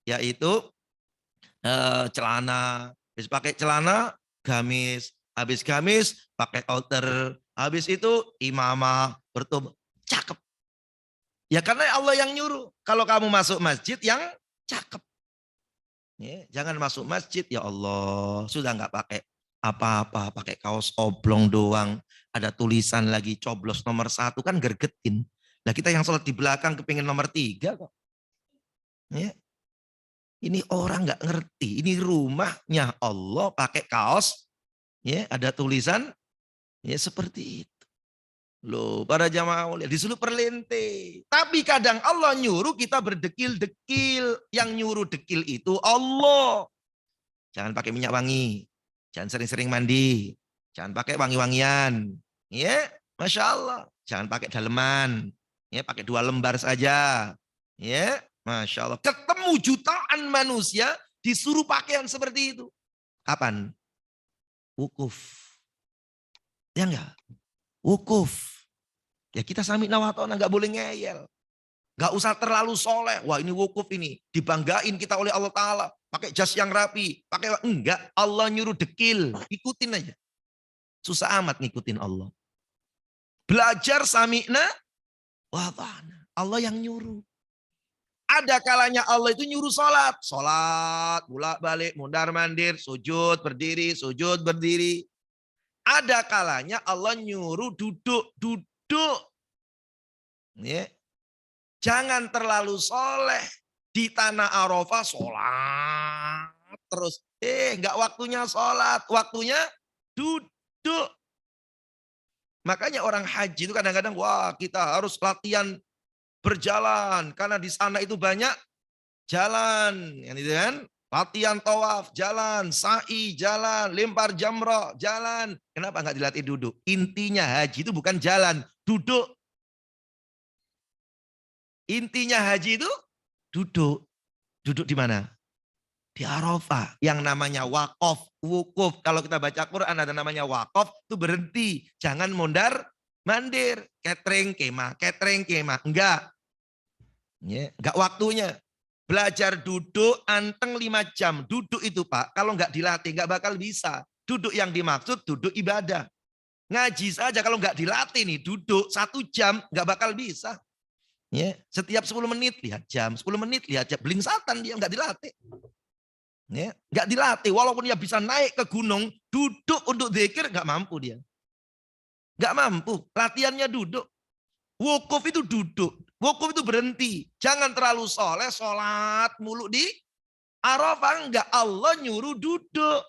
Yaitu celana. Habis pakai celana, gamis. Habis gamis, pakai outer. Habis itu imamah, bertobat. Cakep. Ya karena Allah yang nyuruh. Kalau kamu masuk masjid yang cakep. Ya, jangan masuk masjid, ya Allah. Sudah nggak pakai apa-apa, pakai kaos oblong doang. Ada tulisan lagi coblos nomor 1 kan gergetin. Nah kita yang sholat di belakang kepingin nomor 3 kok. Ya. Ini orang nggak ngerti. Ini rumahnya Allah pakai kaos. Ya, ada tulisan. Ya seperti itu. Loh, para jamaah mulia disuruh perlente. Tapi kadang Allah nyuruh kita berdekil-dekil. Yang nyuruh dekil itu Allah. Jangan pakai minyak wangi. Jangan sering-sering mandi. Jangan pakai wangi-wangian. Ya, Masya Allah. Jangan pakai daleman. Ya, pakai 2 lembar saja. Ya, Masya Allah. Ketemu jutaan manusia disuruh pakaian seperti itu. Kapan? Wukuf. Ya enggak? Wukuf. Ya kita sami nawatona nggak boleh ngeyel. Nggak usah terlalu soleh. Wah ini wukuf ini. Dibanggain kita oleh Allah Ta'ala. Pakai jas yang rapi. Enggak. Allah nyuruh dekil. Ikutin aja. Susah amat ngikutin Allah. Belajar sami'na wata'na. Allah yang nyuruh. Ada kalanya Allah itu nyuruh sholat. Sholat, bolak balik, mundar mandir, sujud, berdiri, sujud, berdiri. Ada kalanya Allah nyuruh duduk. Ya. Jangan terlalu soleh. Di tanah Arafah sholat. Terus, enggak waktunya sholat. Waktunya duduk. Makanya orang haji itu kadang-kadang, wah kita harus latihan berjalan. Karena di sana itu banyak jalan. Kan? Latihan tawaf, jalan. Sa'i, jalan. Lempar jamrah, jalan. Kenapa nggak dilatih duduk? Intinya haji itu bukan jalan, duduk. Intinya haji itu duduk. Duduk di mana? Di Arafah. Yang namanya wakaf, wukuf. Kalau kita baca Quran ada namanya wakaf, itu berhenti. Jangan mondar mandir. Catering kemah. Enggak. Ya, enggak waktunya. Belajar duduk anteng 5 jam. Duduk itu Pak, kalau enggak dilatih enggak bakal bisa. Duduk yang dimaksud duduk ibadah. Ngaji saja kalau enggak dilatih nih, duduk 1 jam enggak bakal bisa. Ya, setiap 10 menit lihat jam, 10 menit lihat jam. Belingsatan dia enggak dilatih. Ya, enggak dilatih. Walaupun dia bisa naik ke gunung, duduk untuk zikir enggak mampu dia. Enggak mampu. Latihannya duduk. Wukuf itu duduk. Wukuf itu berhenti. Jangan terlalu soleh, sholat mulu di Arafah. Enggak, Allah nyuruh duduk.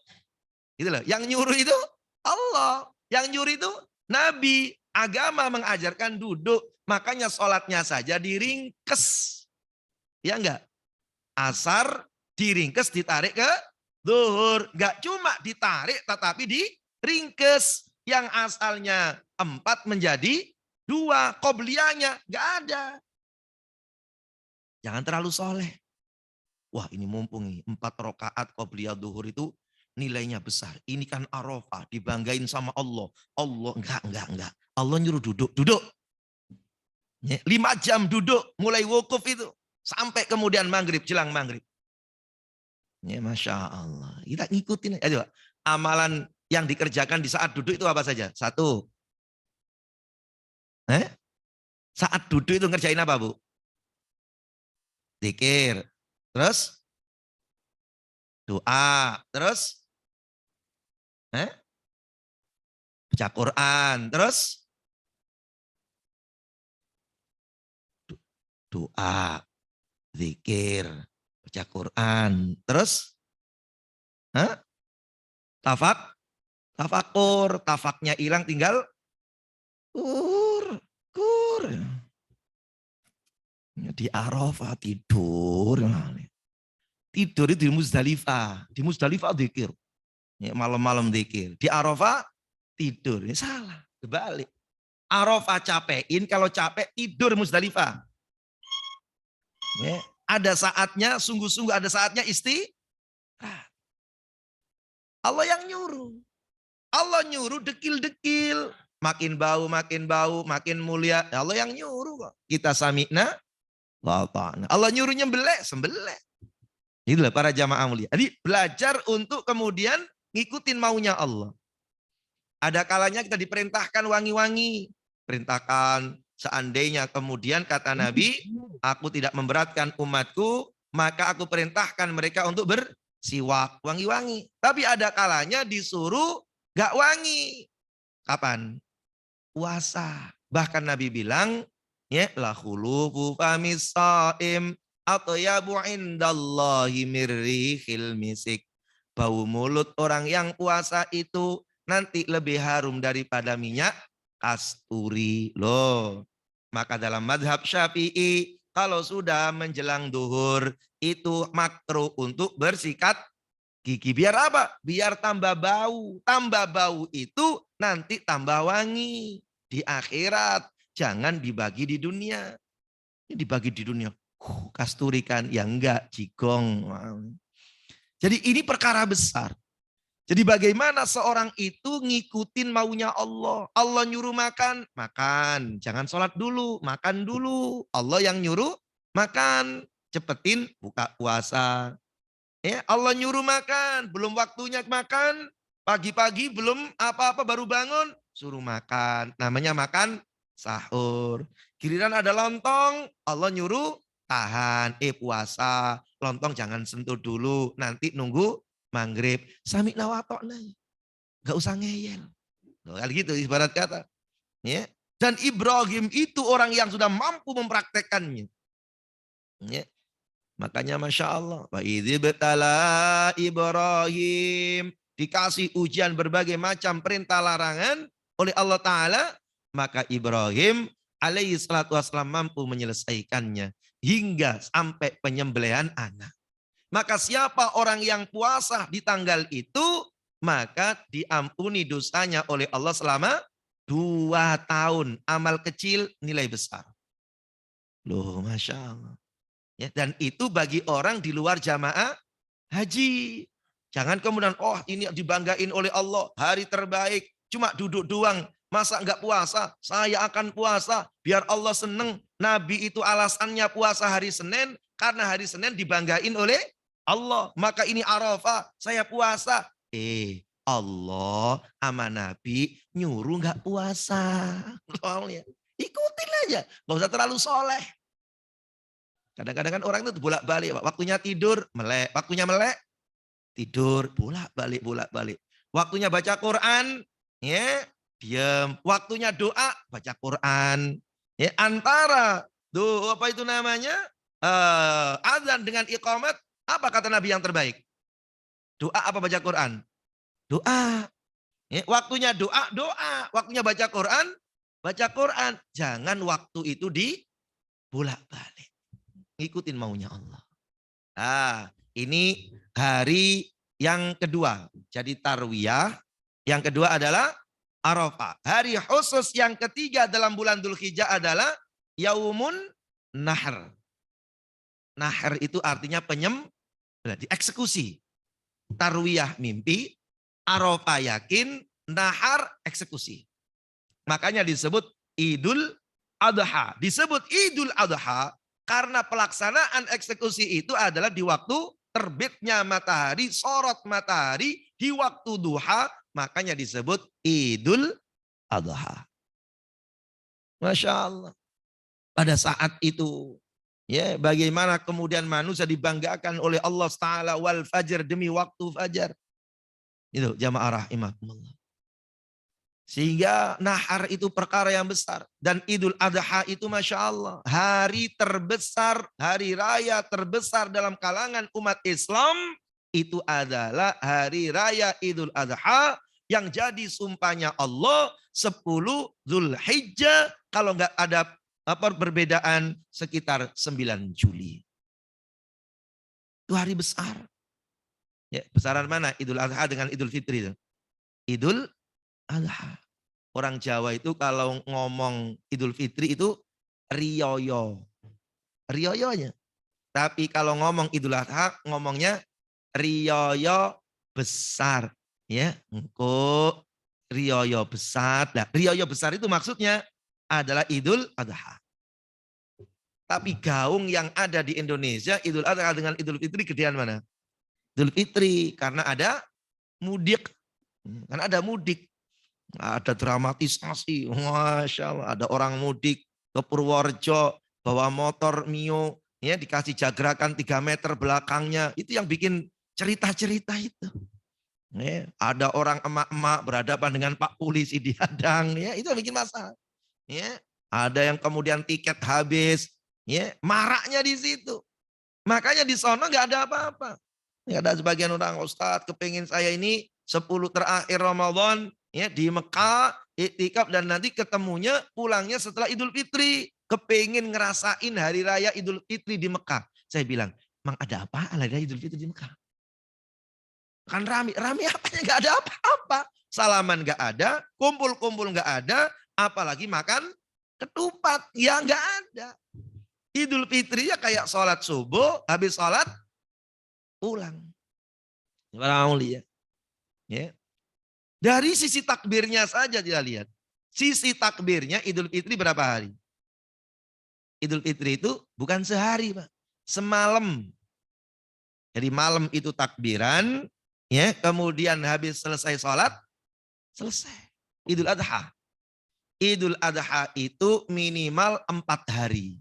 Gitu loh. Yang nyuruh itu Allah. Yang nyuruh itu Nabi. Agama mengajarkan duduk. Makanya sholatnya saja diringkes. Ya enggak? Asar diringkes ditarik ke zuhur. Enggak cuma ditarik tetapi diringkes. Yang asalnya 4 menjadi 2. Qobliyahnya enggak ada. Jangan terlalu soleh. Wah ini mumpung nih 4 rakaat qobliyah zuhur itu nilainya besar. Ini kan Arafah, dibanggain sama Allah. Allah enggak. Allah nyuruh duduk. 5 jam duduk, mulai wukuf itu. Sampai kemudian maghrib, jelang maghrib. Ya, Masya Allah. Kita ngikutin aja. Amalan yang dikerjakan di saat duduk itu apa saja? 1. Saat duduk itu ngerjain apa, Bu? Zikir. Terus? Doa. Terus? Baca Quran. Terus? Doa. Zikir. Baca Quran. Terus? Tafakur. Tafaknya hilang tinggal kur. Di Arafah tidur. Tidur itu di Muzdalifah. Di Muzdalifah zikir. Malam-malam zikir. Di Arafah tidur. Ini salah. Kebalik. Arafah capekin, kalau capek tidur Muzdalifah. Ada saatnya, sungguh-sungguh ada saatnya istirahat. Allah yang nyuruh. Allah nyuruh dekil-dekil. Makin bau, makin mulia. Allah yang nyuruh kok. Kita sami'na, Allah nyuruh nyembelih, sembelih. Itulah para jamaah mulia. Jadi belajar untuk kemudian ngikutin maunya Allah. Ada kalanya kita diperintahkan wangi-wangi. Perintahkan seandainya kemudian kata Nabi, aku tidak memberatkan umatku, maka aku perintahkan mereka untuk bersiwak, wangi-wangi. Tapi ada kalanya disuruh gak wangi. Kapan? Puasa. Bahkan Nabi bilang, ya la khulufu famis shaim atyabu indallahi mirrihil misik. Bau mulut orang yang puasa itu nanti lebih harum daripada minyak kasturi. Loh. Maka dalam madhab Syafi'i, kalau sudah menjelang duhur, itu makruh untuk bersikat gigi. Biar apa? Biar tambah bau. Tambah bau itu nanti tambah wangi. Di akhirat, jangan dibagi di dunia. Ini dibagi di dunia. Kasturi kan? Ya enggak, jigong. Jadi ini perkara besar. Jadi bagaimana seorang itu ngikutin maunya Allah. Allah nyuruh makan, makan. Jangan sholat dulu, makan dulu. Allah yang nyuruh makan. Cepetin buka puasa. Ya, Allah nyuruh makan, belum waktunya makan. Pagi-pagi belum apa-apa baru bangun, suruh makan. Namanya makan sahur. Giliran ada lontong, Allah nyuruh tahan, puasa. Lontong jangan sentuh dulu, nanti nunggu maghrib. Sami'na wa ta'na. Gak usah ngeyel. Kali gitu ibarat kata. Ya. Dan Ibrahim itu orang yang sudah mampu mempraktekannya. Ya. Makanya Masya Allah. Wa idzi betala Ibrahim. Dikasih ujian berbagai macam perintah larangan oleh Allah Ta'ala. Maka Ibrahim alaihi salatu wassalam mampu menyelesaikannya. Hingga sampai penyembelihan anak. Maka siapa orang yang puasa di tanggal itu, maka diampuni dosanya oleh Allah selama 2 tahun. Amal kecil nilai besar. Loh Masya Allah. Ya, dan itu bagi orang di luar jamaah haji. Jangan kemudian, oh ini dibanggain oleh Allah, hari terbaik. Cuma duduk doang, masa enggak puasa? Saya akan puasa, biar Allah seneng. Nabi itu alasannya puasa hari Senin, karena hari Senin dibanggain oleh Allah. Maka ini Arafah, saya puasa. Allah sama Nabi nyuruh enggak puasa. Ikutin aja, enggak usah terlalu soleh. Kadang-kadang kan orang itu bolak-balik. Waktunya tidur, melek. Waktunya melek, tidur. Bolak-balik. Waktunya baca Quran, ya diam. Waktunya doa, baca Quran. Ya, antara apa itu namanya? Azan dengan iqamat, apa kata Nabi yang terbaik? Doa apa baca Quran? Doa. Ya, waktunya doa. Waktunya baca Quran, baca Quran. Jangan waktu itu di bolak-balik. ngikutin maunya Allah. Nah, ini hari yang kedua. Jadi tarwiyah. Yang kedua adalah Arafah. Hari khusus yang ketiga dalam bulan Dzulhijjah adalah Yaumun Nahr. Nahr itu artinya dieksekusi. Tarwiyah mimpi, Arafah yakin, Nahar eksekusi. Makanya disebut Idul Adha. Disebut Idul Adha karena pelaksanaan eksekusi itu adalah di waktu terbitnya matahari, sorot matahari di waktu duha, makanya disebut Idul Adha. Masya Allah. Pada saat itu, ya, bagaimana kemudian manusia dibanggakan oleh Allah Taala wal fajr, demi waktu fajar. Itu jamaah rahimakumullah. Sehingga nahar itu perkara yang besar. Dan Idul Adha itu Masya Allah, hari terbesar, hari raya terbesar dalam kalangan umat Islam, itu adalah hari raya Idul Adha yang jadi sumpahnya Allah 10 Dzulhijjah, kalau nggak ada perbedaan sekitar 9 Juli. Itu hari besar. Ya, besaran mana Idul Adha dengan Idul Fitri? Idul Adha. Orang Jawa itu kalau ngomong Idul Fitri itu riyoyo. Riyoyonya. Tapi kalau ngomong Idul Adha ngomongnya riyoyo besar. Ya, engko riyoyo besar. Nah, riyoyo besar itu maksudnya adalah Idul Adha. Tapi gaung yang ada di Indonesia Idul Adha dengan Idul Fitri gedean mana? Idul Fitri karena ada mudik. Karena ada mudik. Ada dramatisasi, Masya Allah. Ada orang mudik ke Purworejo, bawa motor Mio, ya dikasih jagrakan 3 meter belakangnya. Itu yang bikin cerita-cerita itu. Ya, ada orang emak-emak berhadapan dengan Pak Polisi di hadang, ya itu yang bikin masalah. Ya, ada yang kemudian tiket habis, ya maraknya di situ. Makanya di sana nggak ada apa-apa. Nggak ada sebagian orang, Ustadz kepingin saya ini 10 terakhir Ramadan, ya di Mekah iktikaf dan nanti ketemunya pulangnya setelah Idul Fitri, kepingin ngerasain hari raya Idul Fitri di Mekah. Saya bilang, emang ada apa hari raya Idul Fitri di Mekah? Kan rame apanya, nggak ada apa-apa. Salaman nggak ada, kumpul-kumpul nggak ada, apalagi makan ketupat, ya nggak ada. Idul Fitri ya kayak sholat subuh, habis sholat pulang. Para mulia. Ya. Dari sisi takbirnya saja kita lihat. Sisi takbirnya Idul Fitri berapa hari? Idul Fitri itu bukan sehari, Pak. Semalam. Jadi malam itu takbiran, ya, kemudian habis selesai sholat, selesai. Idul Adha. Idul Adha itu minimal 4 hari.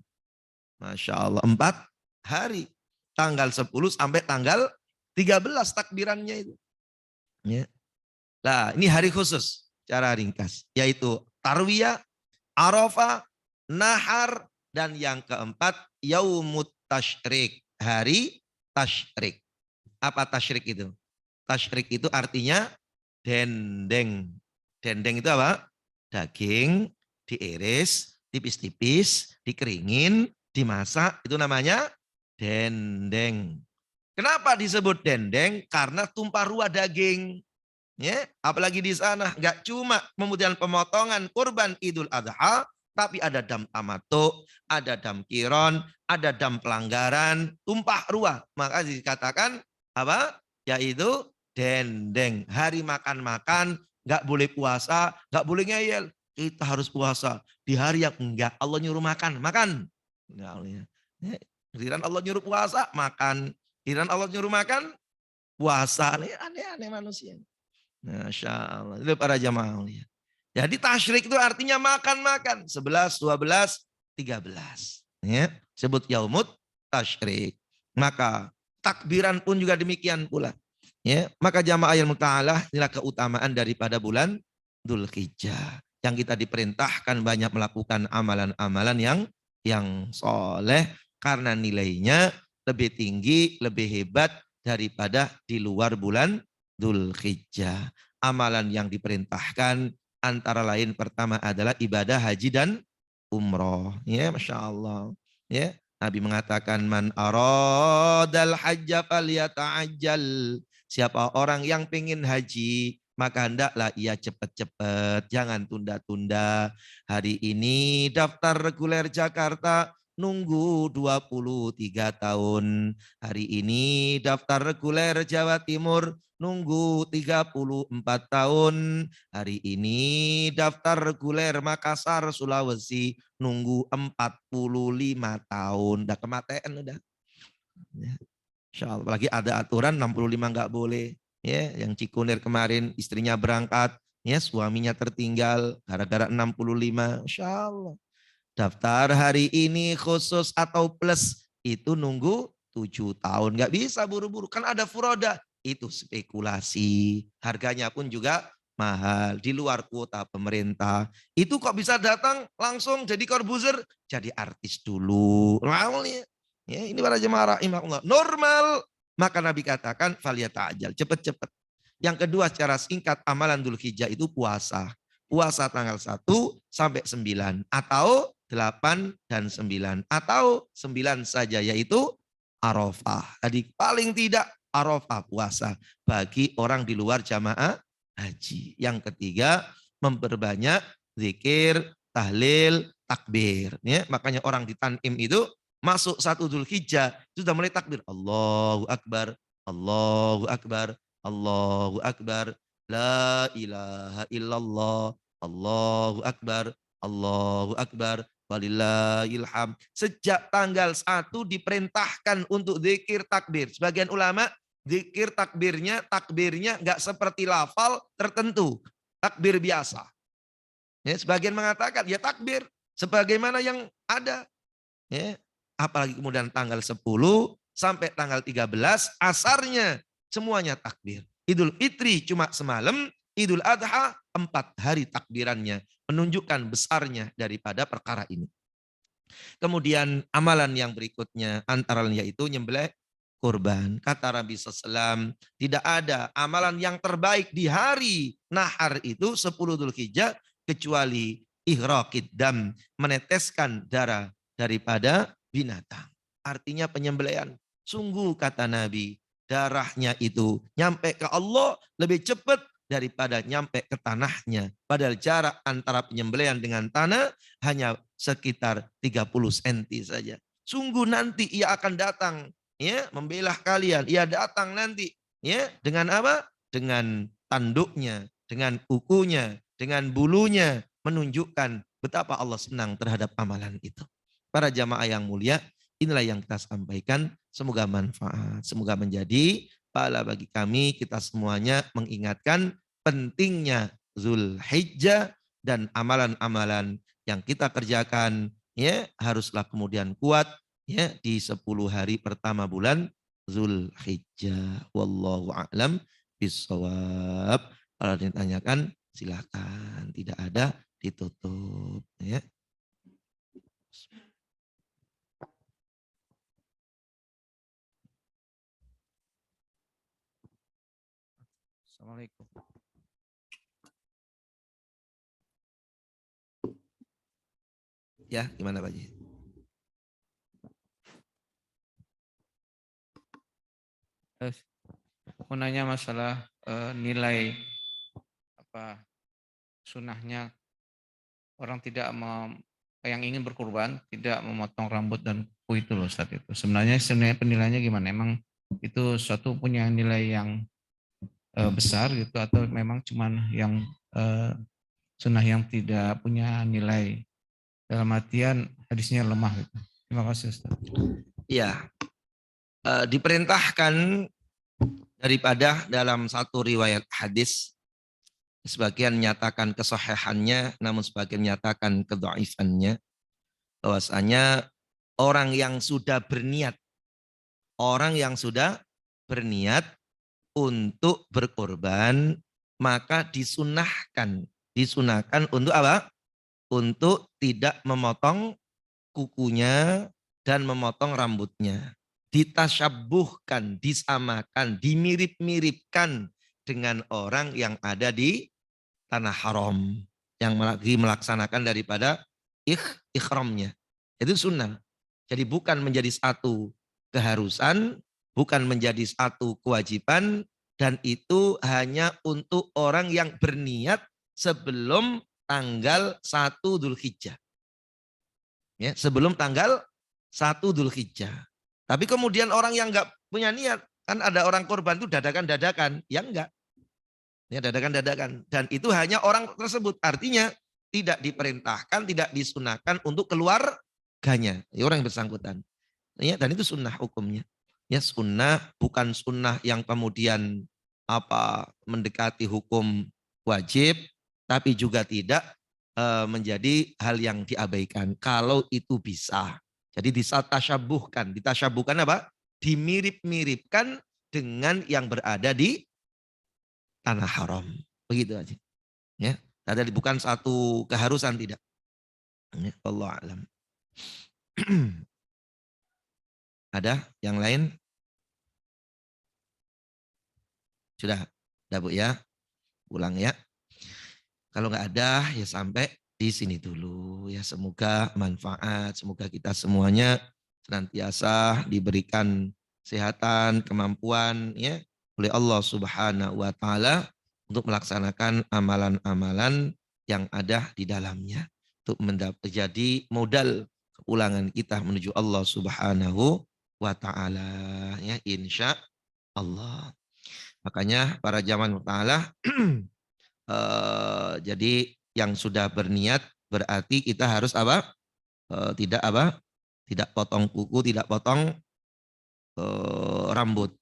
Masya Allah, 4 hari. Tanggal 10 sampai tanggal 13 takbirannya itu. Ya. Nah, ini hari khusus cara ringkas, yaitu Tarwiyah, Arafah, Nahar, dan yang keempat Yaumut Tasyrik, hari Tasyrik. Apa Tasyrik itu? Tasyrik itu artinya dendeng. Dendeng itu apa? Daging diiris tipis-tipis, dikeringin, dimasak, itu namanya dendeng. Kenapa disebut dendeng? Karena tumpah ruah daging. Ya, apalagi di sana nggak cuma kemudian pemotongan kurban Idul Adha, tapi ada dam tamato, ada dam kiron, ada dam pelanggaran, tumpah ruah. Maka dikatakan apa? Yaitu dendeng. Hari makan-makan, nggak boleh puasa, nggak boleh ngeyel. Kita harus puasa di hari yang enggak Allah nyuruh makan, makan. Giliran Allah nyuruh puasa, makan. Giliran Allah nyuruh makan, puasa. Aneh-aneh manusia. Masya Allah. Itu para jamaah. Jadi tasyrik itu artinya makan-makan. 11, 12, 13. Ya, sebut yaumut tasyrik. Maka takbiran pun juga demikian pula. Ya, maka jamaah yang muta'alah, inilah keutamaan daripada bulan Dzulhijjah. Yang kita diperintahkan banyak melakukan amalan-amalan yang soleh. Karena nilainya lebih tinggi, lebih hebat daripada di luar bulan Dzulhijjah. Amalan yang diperintahkan antara lain pertama adalah ibadah haji dan umroh. Ya, Masya Allah. Ya, Nabi mengatakan man aradal hajja falyata'ajjal. Siapa orang yang pengen haji, maka hendaklah ia cepat-cepat, jangan tunda-tunda. Hari ini daftar reguler Jakarta nunggu 23 tahun. Hari ini daftar reguler Jawa Timur nunggu 34 tahun. Hari ini daftar reguler Makassar Sulawesi nunggu 45 tahun. Udah kematian udah. Ya. Insya Allah. Apalagi ada aturan 65 nggak boleh. Ya, yang Cikunir kemarin istrinya berangkat, ya suaminya tertinggal gara-gara 65. Insya Allah. Daftar hari ini khusus atau plus itu nunggu 7 tahun. Nggak bisa buru-buru. Kan ada furoda. Itu spekulasi. Harganya pun juga mahal. Di luar kuota pemerintah. Itu kok bisa datang langsung jadi korbuzer. Jadi artis dulu. Awalnya. Ya, ini para jemaah rahimahullah. Normal. Maka Nabi katakan, faliyata'ajal. Cepet-cepet. Yang kedua secara singkat amalan Dzulhijjah itu puasa. Puasa tanggal 1 sampai 9. Atau 8 dan 9. Atau 9 saja yaitu Arafah. Jadi paling tidak Arafah puasa bagi orang di luar jamaah haji. Yang ketiga memperbanyak zikir, tahlil, takbir. Ya, makanya orang di Tanim itu masuk 1 Dzulhijjah sudah mulai takbir. Allahu Akbar, Allahu Akbar, Allahu Akbar, la ilaha illallah, Allahu Akbar, Allahu Akbar, walillahilham. Sejak tanggal 1 diperintahkan untuk zikir takbir. Sebagian ulama zikir takbirnya nggak seperti lafal tertentu. Takbir biasa. Ya, sebagian mengatakan ya takbir sebagaimana yang ada. Ya, apalagi kemudian tanggal 10 sampai tanggal 13 asarnya semuanya takbir. Idul Fitri cuma semalam, Idul Adha 4 hari takbirannya, menunjukkan besarnya daripada perkara ini. Kemudian amalan yang berikutnya antara lain yaitu nyembelih kurban. Kata Nabi SAW, tidak ada amalan yang terbaik di hari nahar itu 10 Dzulhijjah kecuali ihraqid dam, meneteskan darah daripada binatang. Artinya penyembelihan. Sungguh kata Nabi, darahnya itu nyampe ke Allah lebih cepat daripada nyampe ke tanahnya. Padahal jarak antara penyembelihan dengan tanah hanya sekitar 30 cm saja. Sungguh nanti ia akan datang ya membelah kalian. Ia datang nanti ya dengan apa? Dengan tanduknya, dengan kukunya, dengan bulunya menunjukkan betapa Allah senang terhadap amalan itu. Para jamaah yang mulia, inilah yang kita sampaikan. Semoga manfaat, semoga menjadi pahala bagi kami. Kita semuanya mengingatkan pentingnya Dzulhijjah dan amalan-amalan yang kita kerjakan ya haruslah kemudian kuat ya di 10 hari pertama bulan Dzulhijjah. Wallahu a'lam bishawab. Kalau ditanyakan silakan, tidak ada ditutup ya. Assalamualaikum. Ya, gimana Pak Ji? Mau nanya masalah nilai apa sunahnya orang tidak yang ingin berkurban tidak memotong rambut dan kuku itu loh saat itu. Sebenarnya penilaiannya gimana? Emang itu suatu punya nilai yang besar gitu atau memang cuman yang sunnah yang tidak punya nilai dalam artian hadisnya lemah gitu. Terima kasih Ustaz. Iya. Diperintahkan daripada dalam satu riwayat hadis sebagian menyatakan kesahihannya namun sebagian menyatakan kedhaifannya bahwasanya orang yang sudah berniat untuk berkorban maka disunahkan untuk apa? Untuk tidak memotong kukunya dan memotong rambutnya. Ditasyabuhkan, disamakan, dimirip-miripkan dengan orang yang ada di tanah haram yang lagi melaksanakan daripada ikhramnya. Itu sunnah. Jadi bukan menjadi satu keharusan, bukan menjadi satu kewajiban, dan itu hanya untuk orang yang berniat sebelum tanggal 1 Dzulhijjah. Ya, sebelum tanggal 1 Dzulhijjah. Tapi kemudian orang yang nggak punya niat, kan ada orang korban itu dadakan-dadakan, ya enggak. Ya, dadakan-dadakan. Dan itu hanya orang tersebut. Artinya tidak diperintahkan, tidak disunahkan untuk keluarganya. Ya, orang yang bersangkutan. Ya, dan itu sunnah hukumnya. Ya, sunnah bukan sunnah yang kemudian mendekati hukum wajib, tapi juga tidak menjadi hal yang diabaikan. Kalau itu bisa. Jadi ditasyabuhkan apa? Dimirip-miripkan dengan yang berada di tanah haram. Begitu aja. Ya, ada bukan satu keharusan, tidak. Ya, Allah alam. Ada yang lain? Sudah Bu ya. Pulang ya. Kalau nggak ada ya sampai di sini dulu ya. Semoga manfaat, semoga kita semuanya senantiasa diberikan kesehatan, kemampuan ya oleh Allah Subhanahu wa taala untuk melaksanakan amalan-amalan yang ada di dalamnya untuk menjadi modal kepulangan kita menuju Allah Subhanahu wa taala ya, insya Allah. Makanya para jamaah taala jadi yang sudah berniat berarti kita harus apa? Tidak potong kuku, tidak potong rambut.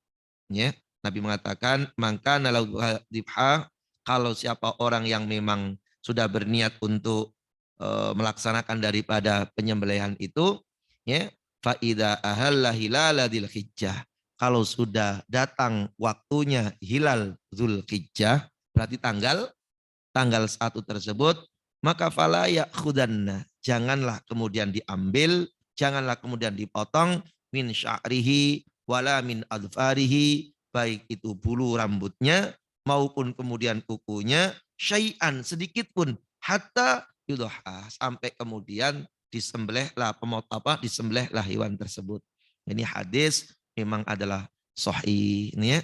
Ya. Nabi mengatakan, maka dibha, kalau siapa orang yang memang sudah berniat untuk melaksanakan daripada penyembelihan itu, ya, faida ahalla hilala dzulhijjah. Kalau sudah datang waktunya hilal Dzulhijjah, berarti tanggal 1 tersebut, maka fala ya'khudanna, janganlah kemudian diambil, janganlah kemudian dipotong min sya'rihi wala min adfarihi, baik itu bulu rambutnya maupun kemudian kukunya, syai'an, sedikit pun, hatta yudhah, sampai kemudian disembelihlah hewan tersebut. Ini hadis memang adalah sahih, ini ya,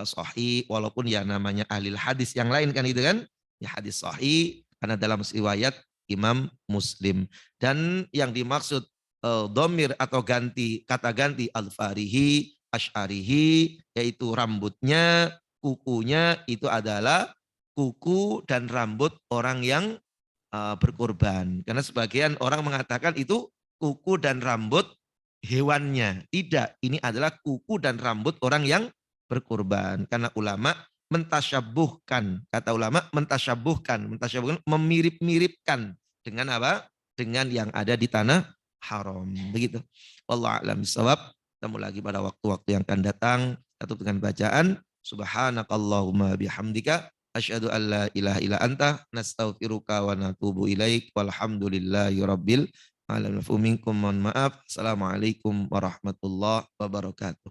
sahih, walaupun ya namanya ahli hadis yang lain kan itu kan, ya hadis sahih karena dalam riwayat Imam Muslim. Dan yang dimaksud domir atau kata ganti al-farihi, asy'arihi, yaitu rambutnya, kukunya, itu adalah kuku dan rambut orang yang berkorban. Karena sebagian orang mengatakan itu kuku dan rambut hewannya. Tidak, ini adalah kuku dan rambut orang yang berkorban. Karena ulama mentasyabuhkan, kata ulama mentasyabuhkan, memirip-miripkan dengan apa? Dengan yang ada di tanah haram. Begitu. Wallahu a'lam bishawab. Ketemu lagi pada waktu-waktu yang akan datang. Tutup dengan bacaan subhanakallahumma bihamdika asyhadu an la ilaha illa anta nastaghfiruka wa natubu ilaik walhamdulillahi rabbil alamin. Minkum mohon maaf. Assalamualaikum warahmatullahi wabarakatuh.